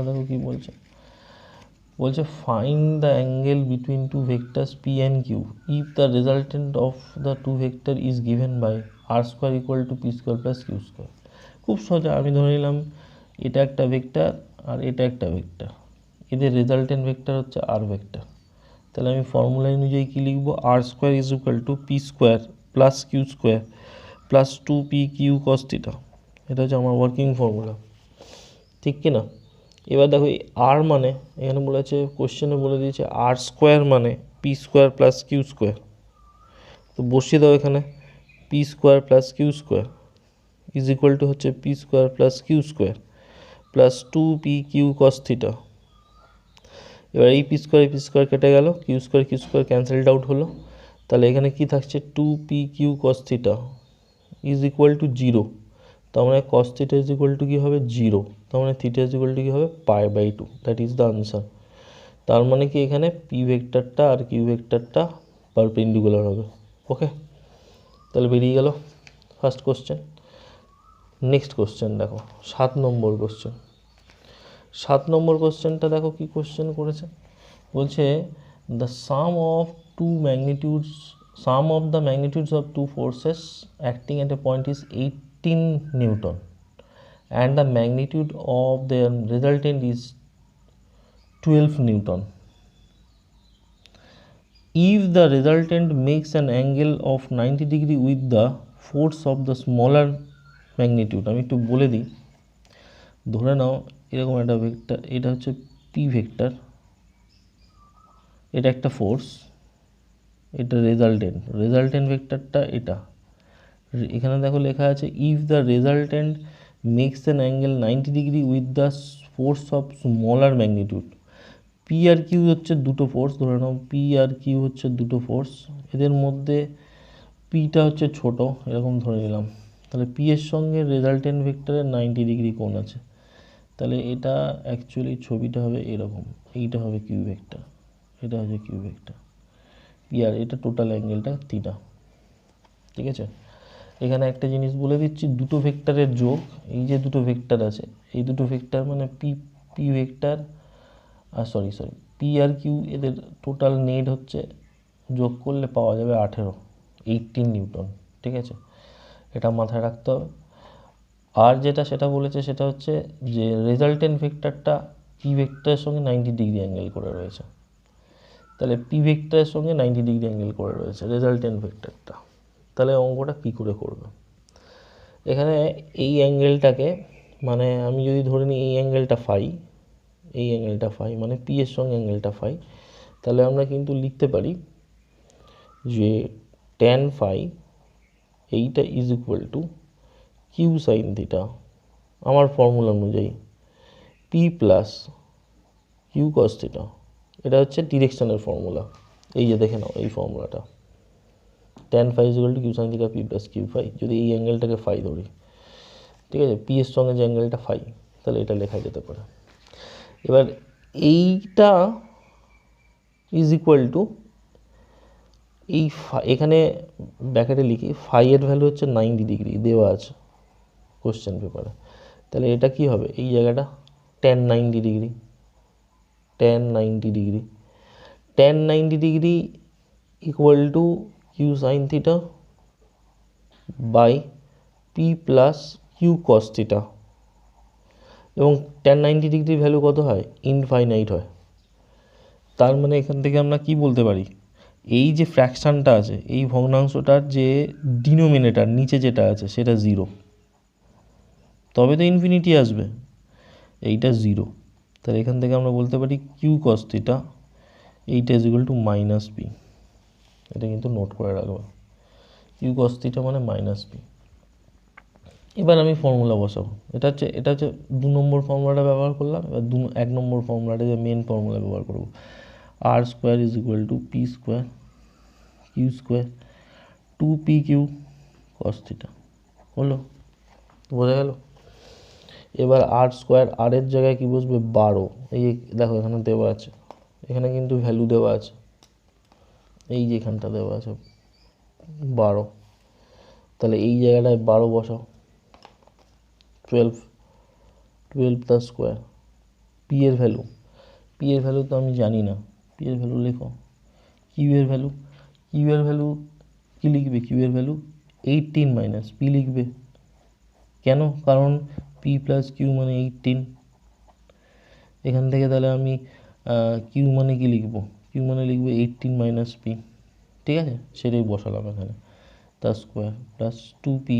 দেখো কি বলছে, find the angle between two vectors p and q if the resultant of the two vector is given by R square equal to P square plus Q square. খুব সোজা, আমি ধরে নিলাম এটা একটা ভেক্টর আর এটা একটা ভেক্টর, এদের রেজাল্টেন্ট ভেক্টর হচ্ছে আর ভেক্টর। তাহলে আমি ফর্মুলা অনুযায়ী কী লিখবো, R square is equal to P square plus Q square plus 2p/q cos theta, এটা হচ্ছে আমার ওয়ার্কিং ফর্মুলা, ঠিক কি না? এবার দেখো এই আর মানে এখানে বলেছে, কোশ্চেনে বলে দিয়েছে আর স্কোয়ার মানে P square plus Q square, তো বসিয়ে দাও এখানে P square plus Q square is equal to হচ্ছে P square plus Q square plus 2p/q cos theta. এবার এই পি স্কোয়ার কেটে গেল, কিউ স্কোয়ার ক্যান্সেলড আউট হলো, তাহলে এখানে কি থাকছে 2p/q cos theta is equal to 0, তার মানে cos theta is equal to কী হবে 0, তার মানে থিটা ইজ ইকুয়াল টু কী হবে π/2, দ্যাট ইজ দ্য আনসার। তার মানে কি এখানে পি ভেক্টরটা আর কিউ ভেক্টরটা পারপেন্ডিকুলার হবে। ওকে, তাহলে বেরিয়ে গেল ফার্স্ট কোশ্চেন। নেক্সট কোশ্চেন দেখো 7 নম্বর কোশ্চেনটা দেখো কি কোশ্চেন করেছে, বলছে the sum of the magnitudes of two forces acting at a point is 18 newton and the magnitude of their resultant is 12 Newton. If the resultant makes an angle of 90 degree with the force of the smaller magnitude, আমি একটু বলে দিই, ধরে নাও এরকম একটা vector, এটা হচ্ছে P vector, এটা একটা ফোর্স, এটা রেজাল্টেন্ট ভেক্টরটা এটা, এখানে দেখো লেখা আছে if the resultant makes an angle 90 degree with the force of smaller magnitude. P আর কিউ হচ্ছে দুটো ফোর্স, ধরে নাও পি আর কিউ হচ্ছে দুটো ফোর্স, এদের মধ্যে পিটা হচ্ছে ছোট, এরকম ধরে নিলাম, তাহলে পি এর সঙ্গে রেজাল্টেন্ট ভেক্টরের 90 ডিগ্রি কোণ আছে, তাহলে এটা অ্যাকচুয়ালি ছবিটা হবে এরকম, এইটা হবে কিউ ভেক্টর, এটা হচ্ছে কিউ ভেক্টর, পি আর এটা টোটাল অ্যাঙ্গেলটা থিটা, ঠিক আছে। এখানে একটা জিনিস বলে দিচ্ছি, দুটো ভেক্টরের যোগ, এই যে দুটো ভেক্টর আছে, এই দুটো ভেক্টর মানে পি ভেক্টর আর পি আর কিউ, এদের টোটাল নেট হচ্ছে, যোগ করলে পাওয়া যাবে 18 নিউটন, ঠিক আছে, এটা মাথায় রাখতে হবে। আর সেটা বলেছে সেটা হচ্ছে যে রেজাল্টেন্ট ভেক্টরটা পি ভেক্টরের সঙ্গে 90 ডিগ্রি অ্যাঙ্গেল করে রয়েছে, তাহলে পি ভেক্টরের সঙ্গে 90 ডিগ্রি অ্যাঙ্গেল করে রয়েছে রেজাল্টেন্ট ভেক্টরটা, তাহলে অঙ্কটা কী করে করবে, এখানে এই অ্যাঙ্গেলটাকে, মানে আমি যদি ধরে নিই এই অ্যাঙ্গেলটা ফাই, মানে পি এর সঙ্গে অ্যাঙ্গেলটা ফাই, তাহলে আমরা কিন্তু লিখতে পারি যে ট্যান ফাই এইটা is equal to q sine theta আমার ফর্মুলা অনুযায়ী p plus Q cos theta, এটা হচ্ছে ডিরেকশনের ফর্মুলা। এই যে দেখে নাও এই ফর্মুলাটা, tan phi is equal to q sine theta p plus q phi, যদি এই অ্যাঙ্গেলটাকে ফাই ধরি, ঠিক আছে, পি এর সঙ্গে যে অ্যাঙ্গেলটা ফাই, তাহলে এটা লেখা যেতে পারে। এবার এইটা ইজ ইকুয়াল টু এই এখানে ব্র্যাকেটে লিখি ফাই এর ভ্যালু হচ্ছে 90 ডিগ্রি দেওয়া আছে কোশ্চেন পেপারে, তাহলে এটা কি হবে, এই জায়গাটা tan 90 degree, tan 90 degree, tan 90 degree equal to q sine theta by P plus Q cos theta, এবং tan 90 ডিগ্রির ভ্যালু কত হয়, ইনফাইনাইট হয়। তার মানে এখান থেকে আমরা কি বলতে পারি, এই যে ফ্র্যাকশানটা আছে এই ভগ্নাংশটার যে ডিনোমিনেটার নিচে যেটা আছে সেটা 0, তবে তো ইনফিনিটি আসবে, এইটা 0, তাহলে এখান থেকে আমরা বলতে পারি কিউ কস থিটা এইটা is equal to minus P. এটা কিন্তু নোট করে রাখবে, কিউ কস থিটা মানে মাইনাস পি। এবার আমি ফর্মুলা বসাবো, এটা হচ্ছে 2 নম্বর ফর্মুলাটা ব্যবহার করলাম। এবার 1 নম্বর ফর্মুলাটা যে মেন ফর্মুলা ব্যবহার করবো, R square is equal to P square Q square 2পি কিউ কস থিটা, হলো, বোঝা গেল। এবার আর স্কোয়ার, আর এর জায়গায় কি বসবে 12, এই দেখো এখানে দেওয়া আছে, এখানে কিন্তু ভ্যালু দেওয়া আছে, এই যে এখানটা দেওয়া আছে 12, তাহলে এই জায়গাটায় 12 বসাও, 12 প্লাস স্কোয়ার, পি এর ভ্যালু তো আমি জানি না, পি এর ভ্যালু লেখো, কিউ এর ভ্যালু কি লিখবে, কিউ এর ভ্যালু 18 মাইনাস পি লিখবে, কেন, কারণ পি প্লাস কিউ মানে 18, এখান থেকে তাহলে আমি কিউ মানে কি লিখবো, কিউ মানে লিখবো 18 মাইনাস পি, ঠিক আছে, সেটাই বসালাম এখানে, তার স্কোয়ার প্লাস 2পি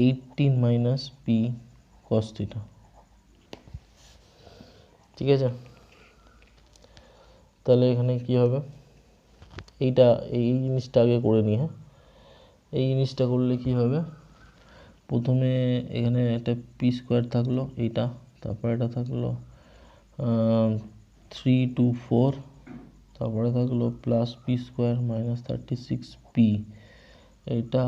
18 মাইনাস পি কস থিটা, ঠিক আছে। তাহলে এখানে কি হবে, এইটা এই জিনিসটা আগে করে নিই, হ্যাঁ, এই জিনিসটা করলে কি হবে, প্রথমে এখানে একটা পি স্কোয়ার থাকলো এইটা, তারপরে এটা থাকলো 3 2 4, তারপরে থাকলো plus P square minus 36 P, এটা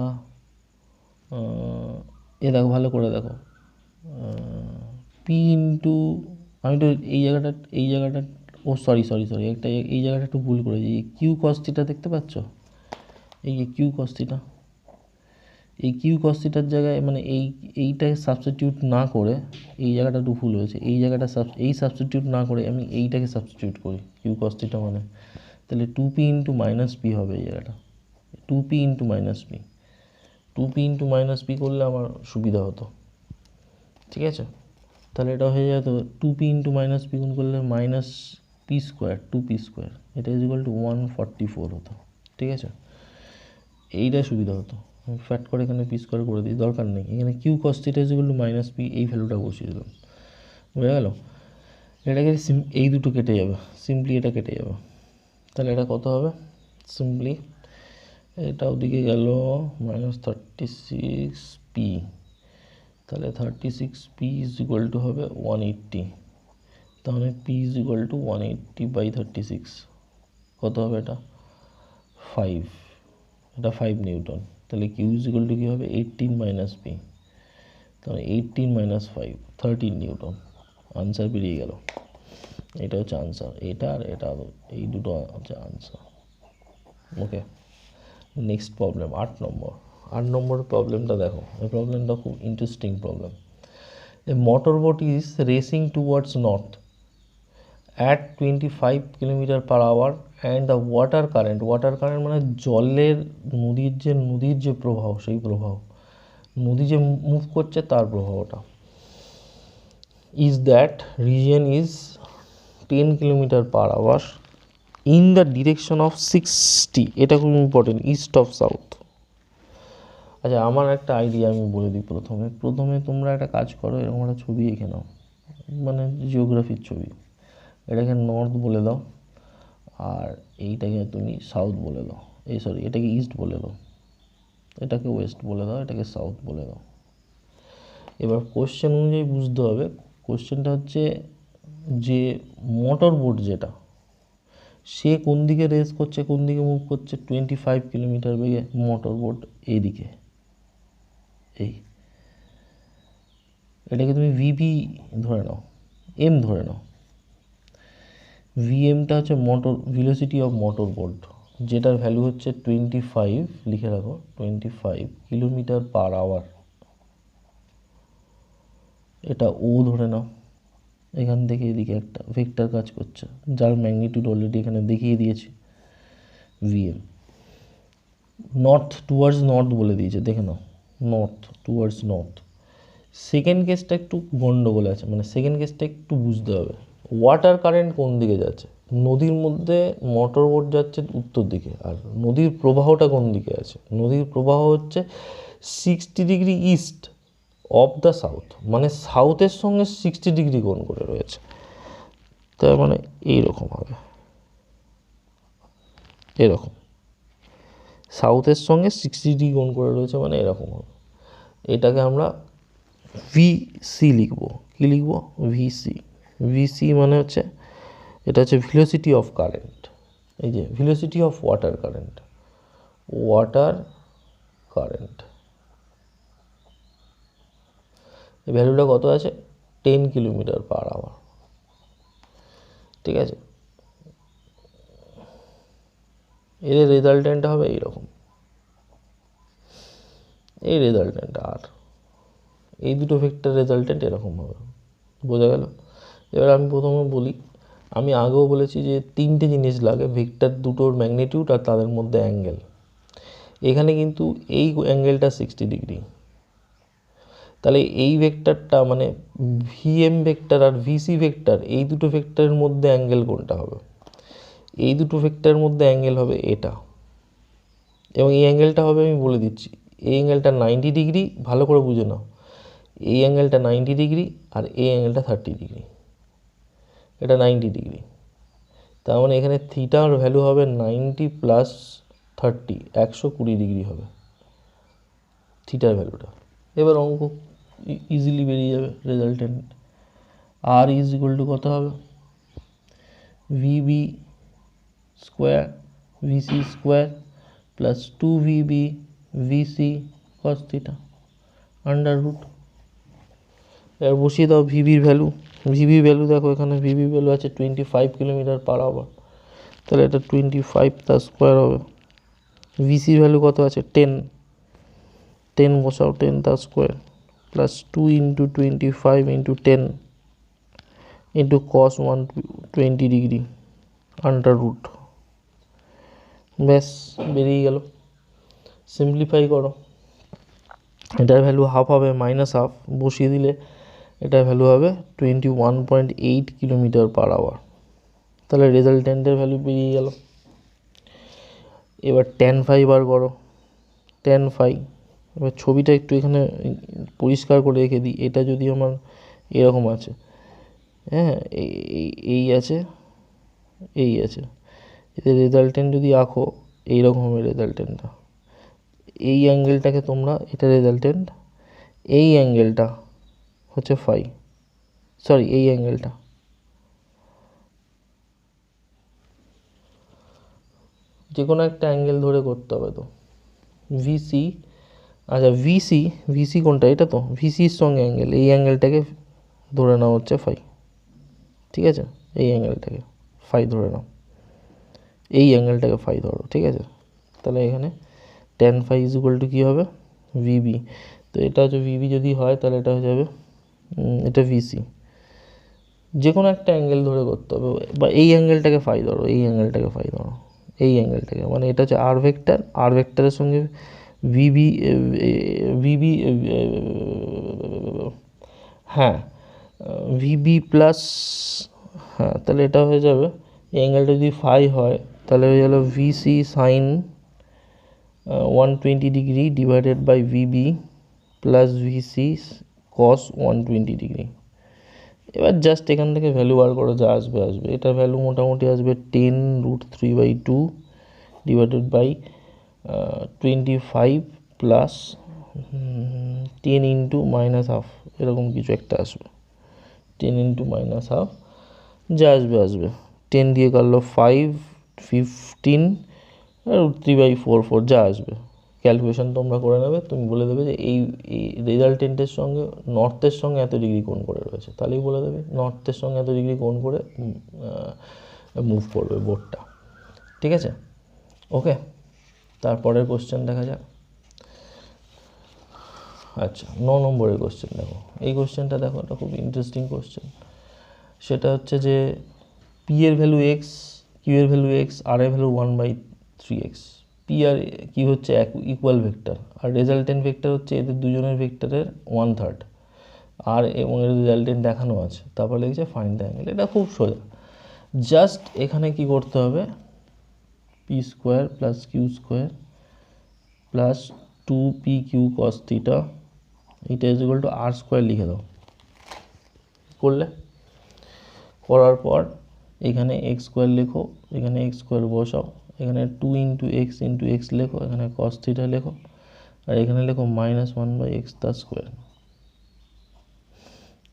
এ দেখো ভালো করে দেখো, পি ইন্টু, আমি তো এই জায়গাটা ও সরি একটা এই জায়গাটা একটু ভুল করেছি, কিউ কস থিটা দেখতে পাচ্ছ, এই যে কিউ কস থিটা, এই কিউ কস থিটার জায়গায় মানে এইটাকে সাবস্টিটিউট না করে, এই জায়গাটা একটু ভুল হয়েছে, এই জায়গাটা সাবস্টিটিউট না করে আমি এইটাকে সাবস্টিটিউট করি কিউ কস থিটা মানে, তাহলে 2পি ইন্টু মাইনাস পি হবে এই জায়গাটা, 2পি ইন্টু মাইনাস পি, 2পি ইন্টু মাইনাস পি করলে আমার সুবিধা হতো, ঠিক আছে। তাহলে এটা হয়ে যেত 2পি ইন্টু মাইনাস পি গুণ করলে মাইনাস পি স্কোয়ার 2পি স্কোয়ার, এটা ইজ ইকুয়াল টু 144 হতো, ঠিক আছে, এইটা সুবিধা হতো। ফ্যাট করে এখানে পি স্কোয়ার করে দিই, দরকার নেই, এখানে q cos theta is equal to minus p, এই ভ্যালুটা বসিয়ে দিলাম, বুঝা গেল। এটাকে এই দুটো কেটে যাবে, সিম্পলি এটা কেটে যাবে, তাহলে এটা কত হবে, সিম্পলি এটা ওদিকে গেল মাইনাস 36 পি, তাহলে 36 পি ইজ ইকুয়াল টু হবে 180, তাহলে p is equal to 180 by 36, কত হবে এটা 5, এটা 5 নিউটন, তাহলে কিউ ইজ ইকুয়াল টু কী হবে 18 মাইনাস পি, তাহলে 18 মাইনাস 5 13 নিউটন, আনসার বেরিয়ে গেল, এটা হচ্ছে আনসার, এটা আর এটা এই দুটো হচ্ছে আনসার। ওকে, নেক্সট প্রবলেম 8 নম্বর প্রবলেমটা দেখো, এই প্রবলেমটা খুব interesting problem. A motor boat is racing towards north at 25 kilometre per hour and the water current মানে জলের নদীর যে প্রবাহ, সেই প্রবাহ, নদী যে মুভ করছে তার প্রবাহটা, is that region is 10 kilometre per hour in the direction of 60, এটা খুব ইম্পর্টেন্ট, ইস্ট অফ সাউথ। আচ্ছা, আমার একটা আইডিয়া আমি বলে দিই, প্রথমে তোমরা একটা কাজ করো, এরকম একটা ছবি এঁকে নাও, মানে জিওগ্রাফির ছবি, এটাকে নর্থ বলে দাও, আর এইটাকে তুমি সাউথ বলে দাও, এটাকে ইস্ট বলে দাও, এটাকে ওয়েস্ট বলে দাও, এটাকে সাউথ বলে দাও। এবার কোশ্চেন অনুযায়ী বুঝতে হবে। কোশ্চেনটা হচ্ছে যে মোটর বোট যেটা, সে কোন দিকে রেস করছে, কোন দিকে মুভ করছে, 25 কিলোমিটার বেগে মোটর বোট এইদিকে, এই এটাকে তুমি ভিপি ধরে নাও, এম ধরে নাও। ভিএমটা হচ্ছে motor velocity of motor boat, যেটার ভ্যালু হচ্ছে 25, লিখে রাখো 25 কিলোমিটার পার আওয়ার। এটা ও ধরে নাও। এখান থেকে এদিকে একটা ভেক্টর কাজ করছে, যার ম্যাগনিটিউড অলরেডি এখানে দেখিয়ে দিয়েছি, ভিএম। নর্থ টুয়ার্ডস নর্থ বলে দিয়েছে, দেখে নাও, নর্থ টুয়ার্ডস নর্থ। সেকেন্ড কেসটা একটু গন্ডগোল আছে, মানে সেকেন্ড কেসটা একটু বুঝতে হবে। ওয়াটার কারেন্ট কোন দিকে যাচ্ছে, নদীর মধ্যে মোটর বোট যাচ্ছে উত্তর দিকে, আর নদীর প্রবাহটা কোন দিকে আছে, নদীর প্রবাহ হচ্ছে 60 degree east of the south, মানে সাউথের সঙ্গে 60 ডিগ্রি কোণ করে রয়েছে। তার মানে এইরকম হবে, এরকম সাউথের সঙ্গে 60 ডিগ্রি কোণ করে রয়েছে, মানে এরকম হবে। এটাকে আমরা ভিসি লিখব। কী লিখব? ভিসি। ভিসি মানে হচ্ছে, এটা হচ্ছে ভেলোসিটি অফ কারেন্ট। এই যে velocity of water current, water current এই ভ্যালুটা কত আছে? 10 কিলোমিটার পার আওয়ার। ঠিক আছে, এর রেজাল্টেন্টটা হবে এইরকম, এই রেজাল্টেন্ট, আর এই দুটো ভেক্টর রেজাল্টেন্ট এরকম হবে। বোঝা গেল? এবার আমি প্রথমে বলি, আমি আগেও বলেছি যে তিনটে জিনিস লাগে, ভেক্টর দুটোর ম্যাগনিটিউড আর তাদের মধ্যে অ্যাঙ্গেল। এখানে কিন্তু এই অ্যাঙ্গেলটা 60 ডিগ্রি, তাহলে এই ভেক্টরটা মানে ভিএম ভেক্টর আর ভিসি ভেক্টর, এই দুটো ভেক্টরের মধ্যে অ্যাঙ্গেল কোনটা হবে? এই দুটো ভেক্টরের মধ্যে অ্যাঙ্গেল হবে এটা, এবং এই অ্যাঙ্গেলটা হবে, আমি বলে দিচ্ছি, এই অ্যাঙ্গেলটা 90 ডিগ্রি, ভালো করে বুঝে নাও। এই অ্যাঙ্গেলটা 90 ডিগ্রি আর এই অ্যাঙ্গেলটা 30 ডিগ্রি, এটা 90 ডিগ্রি। তার মানে এখানে থিটার ভ্যালু হবে 90 প্লাস 30, 120 ডিগ্রি হবে থিটার ভ্যালুটা। এবার অঙ্ক ইজিলি বেরিয়ে যাবে resultant. R is equal to কত হবে? VB square VC square plus 2VB VC cos theta under root. এবার বসিয়ে দাও ভিবির ভ্যালু। ভিবির ভ্যালু দেখো, এখানে ভিবি ভ্যালু আছে 25 কিলোমিটার পার আওয়ার, তাহলে এটা 25 তার স্কোয়ার হবে। ভিসির ভ্যালু কত আছে? 10 বসাও, 10 তার square plus 2 into 25 into 10 into cos 120 degree under root. ব্যাস, বেরিয়ে গেল। সিম্পলিফাই করো, এটার ভ্যালু হাফ হবে, মাইনাস হাফ বসিয়ে দিলে এটার ভ্যালু হবে 21.8 কিলোমিটার পার আওয়ার। তাহলে রেজাল্টেন্টের ভ্যালু বেরিয়ে গেল। এবার tan phi বার করো, tan phi। এবার ছবিটা একটু এখানে পরিষ্কার করে রেখে দিই, এটা যদি আমার এরকম আছে, হ্যাঁ, এই আছে, এই আছে, এদের রেজাল্টেন্ট যদি আঁকো এইরকম হবে রেজাল্টেন্টটা। এই অ্যাঙ্গেলটাকে তোমরা, এটা রেজাল্টেন্ট, এই অ্যাঙ্গেলটা হচ্ছে ফাই, সরি এই অ্যাঙ্গেলটা, যে কোনো একটা অ্যাঙ্গেল ধরে করতে হবে তো। ভিসি, আচ্ছা ভিসি কোনটা? এটা তো ভিসির সঙ্গে অ্যাঙ্গেল, এই অ্যাঙ্গেলটাকে ধরে নাও হচ্ছে ফাই। ঠিক আছে, এই অ্যাঙ্গেলটাকে ফাই ধরে নাও, এই অ্যাঙ্গেলটাকে ফাই ধরো। ঠিক আছে, তাহলে এখানে tan phi is equal to কী হবে? ভিবি। তো এটা হচ্ছে ভিবি যদি হয়, তাহলে এটা হয়ে যাবে, এটা ভিসি। যে কোনো একটা অ্যাঙ্গেল ধরে করতে হবে, বা এই অ্যাঙ্গেলটাকে ফাই ধরো, এই অ্যাঙ্গেলটাকে ফাই ধরো, এই অ্যাঙ্গেলটাকে, মানে এটা হচ্ছে আর ভেক্টর, আর ভেক্টরের সঙ্গে ভিবি, হ্যাঁ ভিবি প্লাস, হ্যাঁ, তাহলে এটা হয়ে যাবে, এই অ্যাঙ্গেলটা যদি ফাই হয় তাহলে হয়ে গেল VC sine 120 degree divided by VB plus VC cos 120 degree. এবার জাস্ট এখান থেকে ভ্যালু বার করো, যা আসবে আসবে। এটার ভ্যালু মোটামুটি আসবে 10√3/2 divided by 25 plus 10 into minus half, এরকম কিছু একটা আসবে। 10 ইন্টু মাইনাস হাফ যা আসবে 10 দিয়ে কাটলো 5, 15 আর √3/4 যা আসবে। ক্যালকুলেশন তোমরা করে নেবে, তুমি বলে দেবে যে এই রেজাল্টেন্টের সঙ্গে নর্থের সঙ্গে এত ডিগ্রি কোণ করে রয়েছে, তাহলেই বলে দেবে নর্থের সঙ্গে এত ডিগ্রি কোণ করে মুভ করবে বোর্ডটা। ঠিক আছে, ওকে। তারপরের কোশ্চেন দেখা যাক। আচ্ছা, 9 নম্বরের কোশ্চেন দেখো। এই কোশ্চেনটা দেখো, এটা খুব ইন্টারেস্টিং কোশ্চেন। সেটা হচ্ছে যে পি এর ভ্যালু এক্স, কিউ এর ভ্যালু এক্স, আর এর ভ্যালু 1/3x। পি আর কিউ হচ্ছে ইকুয়াল ভেক্টর, আর রেজাল্টেন্ট ভেক্টর হচ্ছে এদের দুজনের ভেক্টরের 1/3, আর এবং এর রেজাল্টেন্ট দেখানো আছে। তারপর লিখছে ফাইন্ড দ্য অ্যাঙ্গেল। এটা খুব সোজা, জাস্ট এখানে কি করতে হবে, P square plus Q square plus 2pq cos theta, এটা is equal to R square লিখে দাও। করলে, করার পর এখানে এক্স স্কোয়ার লেখো, এখানে এক্স স্কোয়ার বসাও, এখানে 2 ইন্টু এক্স লেখো, এখানে কস থিটা লেখো, আর এখানে লেখো -1/x তার স্কোয়ার।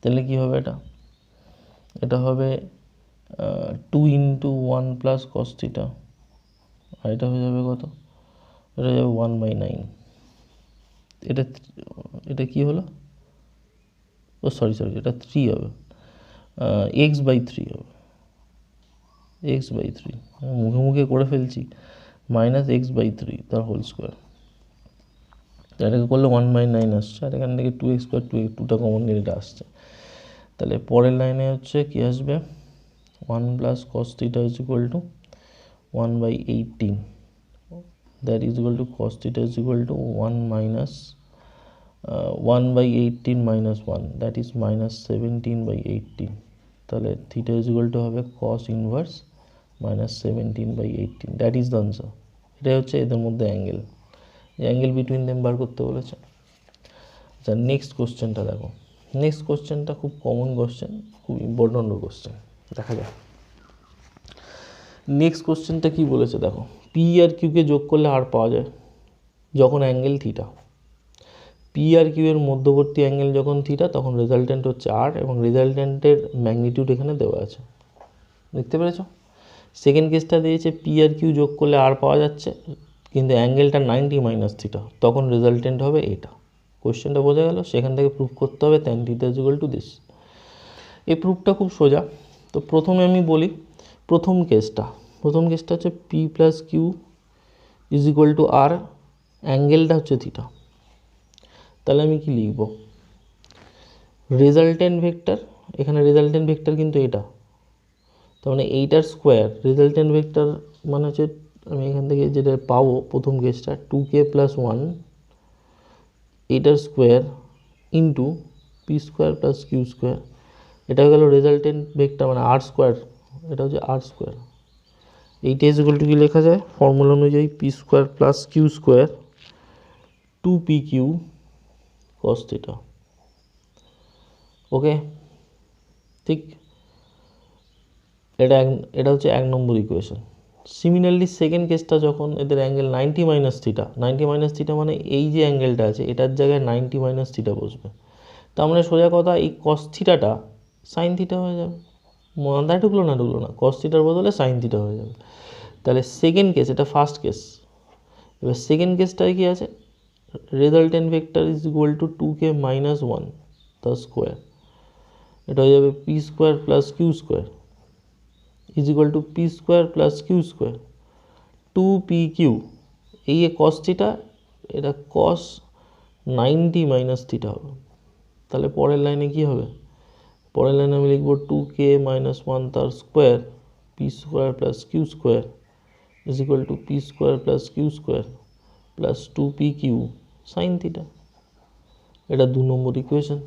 তাহলে কী হবে এটা, এটা হবে 2 ইন্টু 1 প্লাস কস থিটা, আর এটা হয়ে যাবে কত, এটা হয়ে যাবে 1/9। এটা কি হলো, ও সরি এটা 3 হবে, x/3 হবে, x/3 মুখে মুখে করে ফেলছি, -x/3 তার হোল স্কোয়ার। এটাকে করলে 1/9 আসছে, আর এখান থেকে 2x স্কোয়ার 2টা কমন নিয়ে এটা আসছে। তাহলে পরের লাইনে হচ্ছে কি আসবে, 1 plus cos theta is equal to 1/18, that is equal to cos theta is equal to 1/18 minus 1, that is -17/18। তাহলে থিটা ইজ ইকুয়াল টু হবে cos inverse -17/18, that is the answer. এটাই হচ্ছে এদের মধ্যে অ্যাঙ্গেল, অ্যাঙ্গেল বিটুইন দেম বার করতে বলেছে। আচ্ছা, নেক্সট কোশ্চেনটা দেখো। নেক্সট কোশ্চেনটা খুব কমন কোশ্চেন, খুব ইম্পর্ট্যান্ট কোশ্চেন, দেখা যাক। নেক্সট কোশ্চেনটা কি বলেছে দেখো, পি আর কিউকে যোগ করলে আর পাওয়া যায় যখন অ্যাঙ্গেল থিটা। পি আর কিউ এর মধ্যবর্তী অ্যাঙ্গেল যখন থিটা, তখন রেজাল্টেন্ট হচ্ছে আর, এবং রেজাল্টেন্টের ম্যাগনিটিউড এখানে দেওয়া আছে, দেখতে পেরেছো। সেকেন্ড কেসটা দিয়েছে পি আর কিউ যোগ করলে আর পাওয়া যাচ্ছে, কিন্তু অ্যাঙ্গেলটা 90 মাইনাস থিটা, তখন রেজাল্টেন্ট হবে এটা। কোশ্চেনটা বোঝা গেল। সেখান থেকে প্রুফ করতে হবে tan theta is equal to this. এই প্রুফটা খুব সোজা। তো প্রথমে আমি বলি প্রথম কেসটা হচ্ছে P plus Q is equal to R, অ্যাঙ্গেলটা হচ্ছে থিটা। তাহলে আমি কি লিখব, রেজাল্টেন্ট ভেক্টর, এখানে রেজাল্টেন্ট ভেক্টর কিন্তু এটা, তার মানে এইটার স্কোয়ার, রেজাল্টেন্ট ভেক্টর মানে হচ্ছে আমি এখান থেকে যেটা পাবো প্রথম কেসটা 2k + 1, এইটার square into p square plus Q square, এটা হয়ে গেল রেজাল্টেন্ট ভেক্টর মানে আর স্কোয়ার, এটা হচ্ছে আর স্কোয়ার। এইটা ইজ ইকুয়াল টু কি লেখা যায় ফর্মুলা অনুযায়ী, P square plus Q square 2pq cos theta. Okay, ঠিক, এটা হচ্ছে 1 নম্বর ইকুয়েশন। সিমিলারলি সেকেন্ড কেসটা যখন এদের angle 90 minus theta, 90 minus theta মানে এই যে অ্যাঙ্গেলটা আছে এটার জায়গায় 90 মাইনাস থিটা বসবে, তার মানে সোজা কথা এই কস থিটাটা সাইন থিটা হয়ে যাবে। মাথায় ঢুকলো না কস থিটার বদলে সাইন থিটা হয়ে যাবে। তাহলে সেকেন্ড কেস, এটা ফার্স্ট কেস। এবার সেকেন্ড কেসটায় কি আছে, resultant vector is equal to 2k - 1 তার স্কোয়ার, এটা হয়ে যাবে p square plus Q square is equal to P square plus Q square 2pq, এই কস থিটা, এটা কস 90 মাইনাস থিটা হবে। তাহলে পরের লাইনে কি হবে, পরের লাইনে আমি লিখব 2k - 1 তার square P square plus Q square is equal to P square plus Q square plus 2pq sine theta. এটা 2 নম্বর ইকুয়েশন।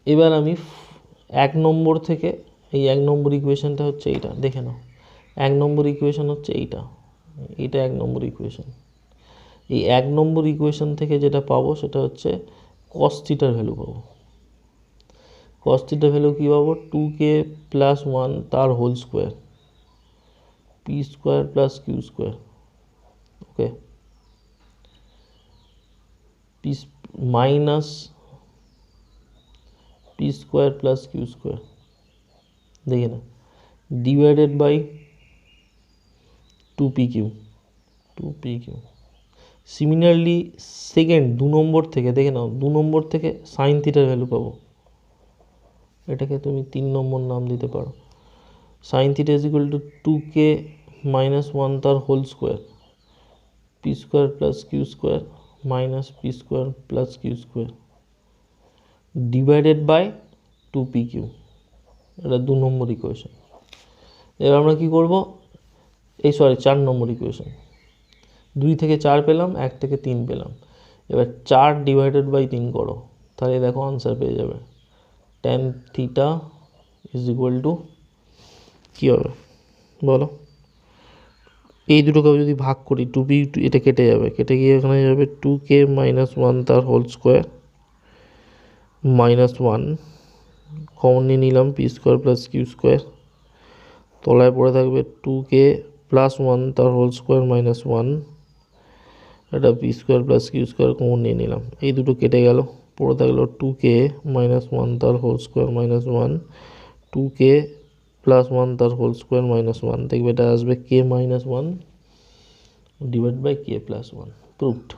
এবার আমি 1 নম্বর থেকে, এই 1 নম্বর ইকুয়েশনটা হচ্ছে এইটা, দেখে নাও। 1 নম্বর ইকুয়েশন হচ্ছে এইটা 1 নম্বর ইকুয়েশন। এই 1 নম্বর ইকুয়েশন থেকে যেটা পাবো সেটা হচ্ছে কস থিটার ভ্যালু পাবো। কস থিটার ভ্যালু কী পাবো, 2k + 1 তার whole square P square plus Q square. Okay, P minus P square plus Q square, দেখে না, divided by 2pq, 2pq। Similarly second 2 number থেকে দেখে নাও, 2 নম্বর থেকে সাইন থিটার ভ্যালু পাবো, এটাকে তুমি 3 নম্বর নাম দিতে পারো। Sine theta is equal to 2k minus 1 তার whole square, P square plus Q square minus P square plus Q square divided by 2pq। এটা 2 নম্বর ইকুয়েশন। এবার আমরা কি করব, এই 4 নম্বর ইকুয়েশন। 2 থেকে 4 পেলাম, 1 থেকে 3 পেলাম। এবার 4 ডিভাইডেড বাই 3 করো, তাহলে দেখো আনসার পেয়ে যাবে। tan theta is equal to কী হবে বলো, এই দুটোকে যদি ভাগ করি 2p, এটা কেটে যাবে, কেটে গিয়ে এখানে যাবে 2k মাইনাস 1 তার হোল স্কোয়ার মাইনাস 1 কমন নিয়ে নিলাম, p square plus Q square, তলায় পড়ে থাকবে 2k প্লাস 1 তার হোল স্কোয়ার মাইনাস 1, এটা P square plus Q square common নিয়ে নিলাম, এই দুটো কেটে গেল, পড়ে থাকলো 2k মাইনাস 1 তার whole square minus 1, 2k plus 1 তার হোল স্কোয়ার মাইনাস 1, দেখবে এটা আসবে k minus 1 divide by k plus 1, proved.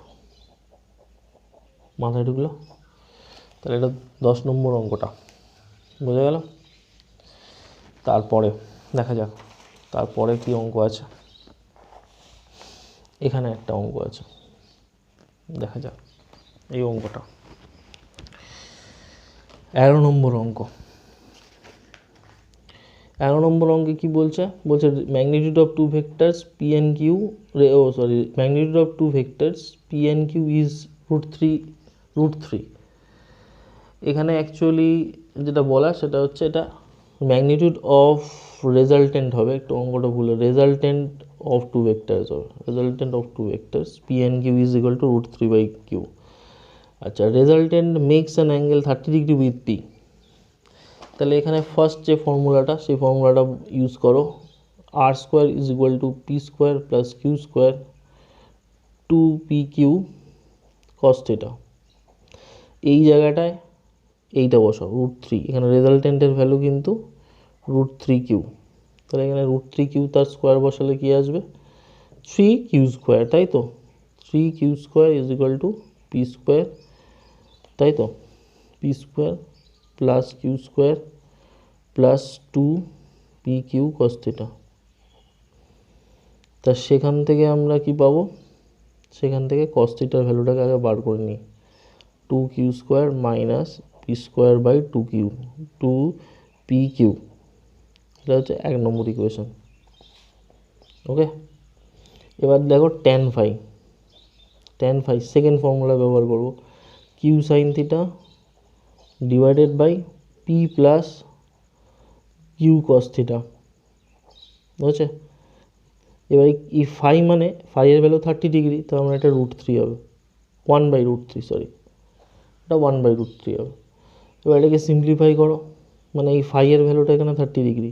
মাথায় ঢুকলো? তাহলে এটা 10 নম্বর অঙ্কটা বোঝা গেল। তারপরে দেখা যাক তারপরে কি অঙ্ক আছে। এখানে একটা অঙ্ক আছে, দেখা যাক এই অঙ্কটা 11 নম্বর অঙ্ক। 11 নম্বর অঙ্কে কি বলছে, বলছে magnitude of 2 vectors P and q, magnitude of 2 vectors P and Q is √3। এখানে অ্যাকচুয়ালি যেটা বলা সেটা হচ্ছে এটা ম্যাগনিটিউড অফ রেজাল্টেন্ট হবে, একটু অঙ্কটা ভুলে, রেজাল্টেন্ট অফ 2 ভেক্টরস হবে, resultant of 2 vectors P and Q is equal to √3/q। আচ্ছা, resultant makes an angle 30 degree with P. তাহলে এখানে ফার্স্ট যে ফর্মুলাটা, সেই ফর্মুলাটা ইউজ করো, R square is equal to P square plus Q square 2pq cos theta. এই জায়গাটায় এইটা বসাও √3, এখানে রেজাল্টেন্টের ভ্যালু কিন্তু √3q, তাহলে এখানে √3q তার স্কোয়ার বসালে কি আসবে 3q স্কোয়ার, তাই তো 3q square is equal to P square, তাই তো p square plus Q square plus 2pq cos theta. তা সেখান থেকে আমরা কি পাবো, সেখান থেকে কস থিটার ভ্যালুটাকে আগে বার করে নিই, 2q square minus P square by 2pq, এটা হচ্ছে 1 নম্বর ইকুয়েশন। ওকে, এবার দেখো tan ফাই সেকেন্ড ফর্মুলা ব্যবহার করব, q sine theta divided by P plus Q cos theta, বুঝছে? এবার এই ফাই মানে ফাইয়ের ভ্যালু 30 ডিগ্রি, তো আমরা এটা √3 হবে, 1/√3, সরি এটা 1/√3 হবে। এবার এটাকে সিম্পলিফাই করো, মানে এই ফাইয়ের ভ্যালুটা এখানে 30 ডিগ্রি,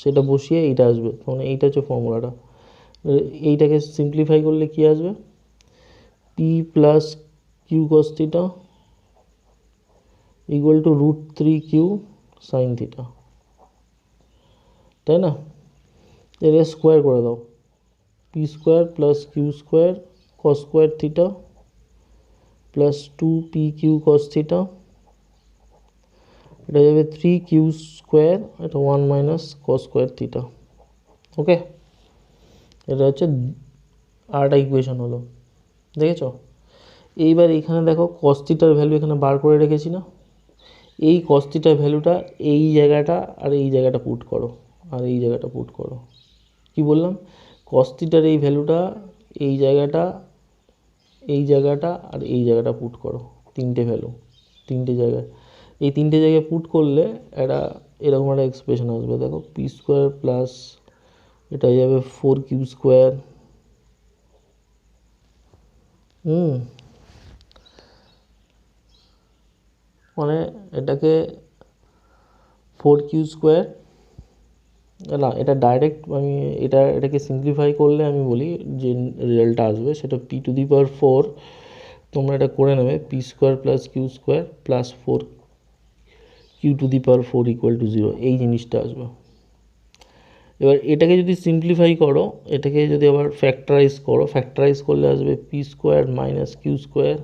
সেটা বসিয়ে এইটা আসবে, মানে এইটা হচ্ছে ফর্মুলাটা। এইটাকে সিম্পলিফাই করলে কি আসবে, p plus Q cos theta equal to √3q sine theta, তাই না? এটাকে স্কোয়ার করে দাও, p square plus Q square cos square theta plus 2pq cos theta, এটা যাবে 3q স্কোয়ার, এটা 1 minus cos square theta. Okay, এটা হচ্ছে আরেকটা ইকুয়েশন হলো, দেখেছ? এইবার এখানে দেখো কস থিটার ভ্যালু এখানে বার করে রেখেছি না, এই কস থিটার ভ্যালুটা এই জায়গাটা আর এই জায়গাটা পুট করো, আর এই জায়গাটা পুট করো। কি বললাম, কস থিটার এই ভ্যালুটা এই জায়গাটা, এই জায়গাটা আর এই জায়গাটা পুট করো, তিনটে ভ্যালু, তিনটে জায়গায়, এই তিনটে জায়গায় পুট করলে একটা এরকম একটা এক্সপ্রেশন আসবে, দেখো পি স্কোয়ার প্লাস এটা যাবে 4q স্কোয়ার, মানে এটাকে 4q স্কোয়ার, না এটা ডাইরেক্ট আমি এটাকে সিম্পলিফাই করলে আমি বলি যে রেজাল্টটা আসবে সেটা p টু দি পাওয়ার 4 তোমরা এটা করে নেবে, p square plus Q square plus 4 q to the power 4 equal to 0, এই জিনিসটা আসবে। এবার এটাকে যদি সিম্পলিফাই করো, এটাকে যদি আবার ফ্যাক্টরাইজ করো, ফ্যাক্টরাইজ করলে আসবে p square minus q square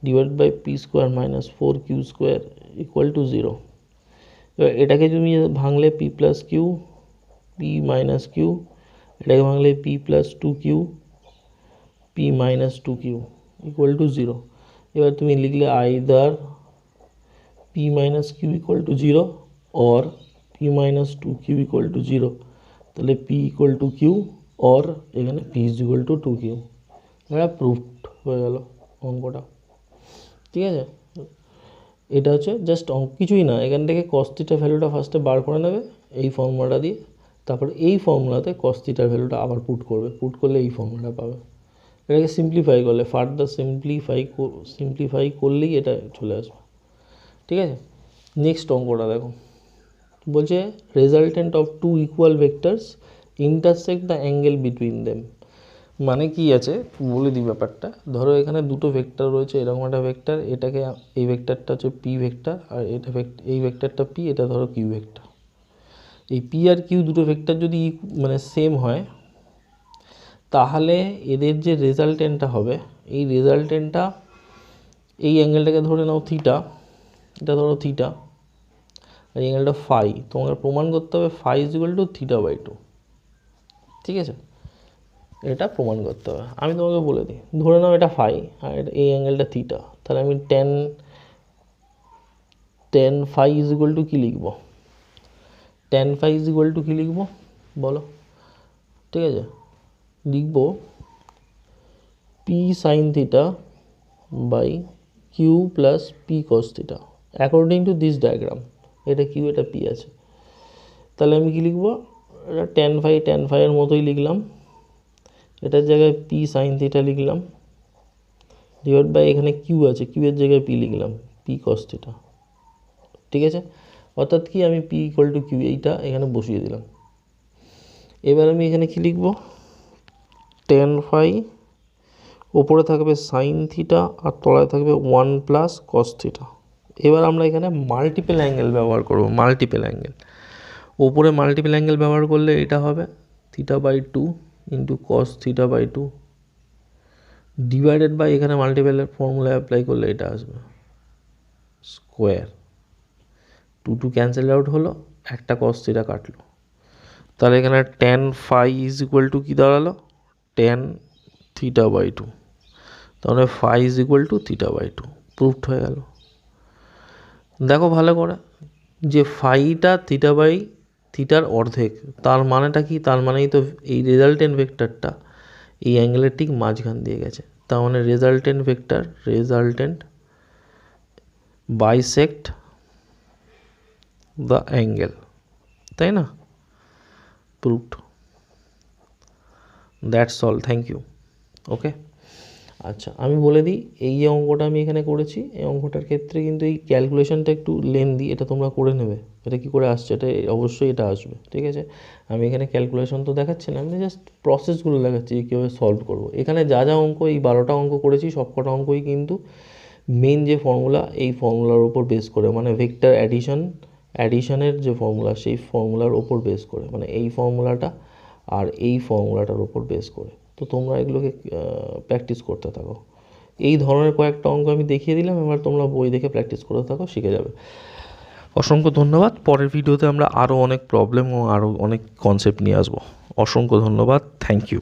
divide by p square minus 4 q square equal to 0। এবার এটাকে তুমি ভাঙলে p plus q, p minus q, এটাকে ভাঙলে p plus 2 q, p minus 2 q equal to 0। এবার তুমি লিখলে either p minus q equal to 0 or p minus 2 q equal to 0। তাহলে p equal to q or এখানে p is equal to 2 q. এটা proved হয়ে গেল অঙ্কটা, ঠিক আছে। এটা হচ্ছে জাস্ট কিছুই না, এখান থেকে cos θ ভ্যালুটা ফার্স্টে বার করে নেবে এই ফর্মুলাটা দিয়ে, তারপর এই ফর্মুলাতে cos θ ভ্যালুটা আবার পুট করবে, পুট করলে এই ফর্মুলাটা পাবে। এটাকে সিম্পলিফাই করলে, ফার্দার সিম্পলিফাই করলেই এটা চলে আসবে, ঠিক আছে। নেক্সট অঙ্কটা দেখো, বলছে resultant of two equal vectors intersect the angle between them. মানে কি আছে বলে দিই ব্যাপারটা। ধরো এখানে দুটো ভেক্টর রয়েছে, এরকম একটা ভেক্টর, এটাকে এই ভেক্টরটা হচ্ছে পি ভেক্টর, আর এটা এই ভেক্টরটা পি, এটা ধরো কিউ ভেক্টর। এই পি আর কিউ দুটো ভেক্টর যদি মানে সেম হয়, তাহলে এদের যে রেজাল্টেন্টটা হবে, এই রেজাল্টেন্টটা এই অ্যাঙ্গেলটাকে ধরে নাও থিটা, এটা ধরো থিটা, আর এই অ্যাঙ্গেলটা ফাই। তোমাকে প্রমাণ করতে হবে ফাই ইজ ইকুয়াল টু θ/2, ঠিক আছে। এটা প্রমাণ করতে হবে, আমি তোমাকে বলে দিই। ধরে নাও এটা ফাই আর এই অ্যাঙ্গেলটা থিটা, তাহলে আমি tan phi is equal to কী লিখবো? Tan phi is equal to কী লিখবো বলো? ঠিক আছে, লিখবো P sine theta by Q plus P cos theta according to this diagram. এটা কিউ, এটা পি আছে, তাহলে আমি কী লিখবো? এটা টেন ফাইয়ের মতোই লিখলাম, এটার জায়গায় পি সাইন থিটা লিখলাম, ডিভাইড বাই এখানে কিউ আছে, কিউয়ের জায়গায় পি লিখলাম, পি কস থিটা, ঠিক আছে। অর্থাৎ কি, আমি পি ইকুয়াল টু কিউ এইটা এখানে বসিয়ে দিলাম। এবার আমি এখানে কি লিখব? টেন ফাই, ওপরে থাকবে সাইন থিটা আর তলায় থাকবে 1 প্লাস কস থিটা। এবার আমরা এখানে মাল্টিপল অ্যাঙ্গেল ব্যবহার করব, মাল্টিপল অ্যাঙ্গেল। ওপরে মাল্টিপল অ্যাঙ্গেল ব্যবহার করলে এটা হবে θ/2 ইন্টু কস θ/2 ডিভাইডেড বাই এখানে মাল্টিপলের ফর্মুলা অ্যাপ্লাই করলে এটা আসবে স্কোয়ার। 2 ক্যান্সেল আউট হলো, একটা কস থিটা কাটলো, তাহলে এখানে tan phi is equal to কী দাঁড়ালো? টেন θ/2। তাহলে phi is equal to θ/2, proved হয়ে গেল। দেখো ভালো করে যে ফাইটা থিটার অর্ধেক, তার মানেটা কি? তার মানেই তো এই রেজাল্টেন্ট ভেক্টরটা এই অ্যাঙ্গেলের ঠিক মাঝখান দিয়ে গেছে, তার মানে রেজাল্টেন্ট বাইসেক্ট দ্য অ্যাঙ্গেল, তাই না? Proved. That's all, thank you. Okay, আচ্ছা আমি বলে দিই, এই যে অঙ্কটা আমি এখানে করেছি, এই অঙ্কটার ক্ষেত্রে কিন্তু এই ক্যালকুলেশনটা একটু লেন্দি, এটা তোমরা করে নেবে। এটা কী করে আসছে, এটা অবশ্যই এটা আসবে, ঠিক আছে। আমি এখানে ক্যালকুলেশন তো দেখাচ্ছি না, আমি জাস্ট প্রসেসগুলো দেখাচ্ছি কীভাবে সলভ করবো। এখানে যা যা অঙ্ক, এই 12টা অঙ্ক করেছি, সবকটা অঙ্কই কিন্তু মেন যে ফর্মুলা, এই ফর্মুলার উপর বেস করে, মানে ভেক্টর অ্যাডিশনের যে ফর্মুলা, সেই ফর্মুলার ওপর বেস করে, মানে এই ফর্মুলাটা আর এই ফর্মুলাটার ওপর বেস করে। তো তোমরা এগুলোকে প্র্যাকটিস করতে থাকো। এই ধরনের কয়েকটা অঙ্ক আমি দেখিয়ে দিলাম, এবার তোমরা বই দেখে প্র্যাকটিস করতে থাকো, শিখে যাবে। অসংখ্য ধন্যবাদ। পরের ভিডিওতে আমরা আরও অনেক প্রবলেম ও আরও অনেক কনসেপ্ট নিয়ে আসবো। অসংখ্য ধন্যবাদ, থ্যাংক ইউ।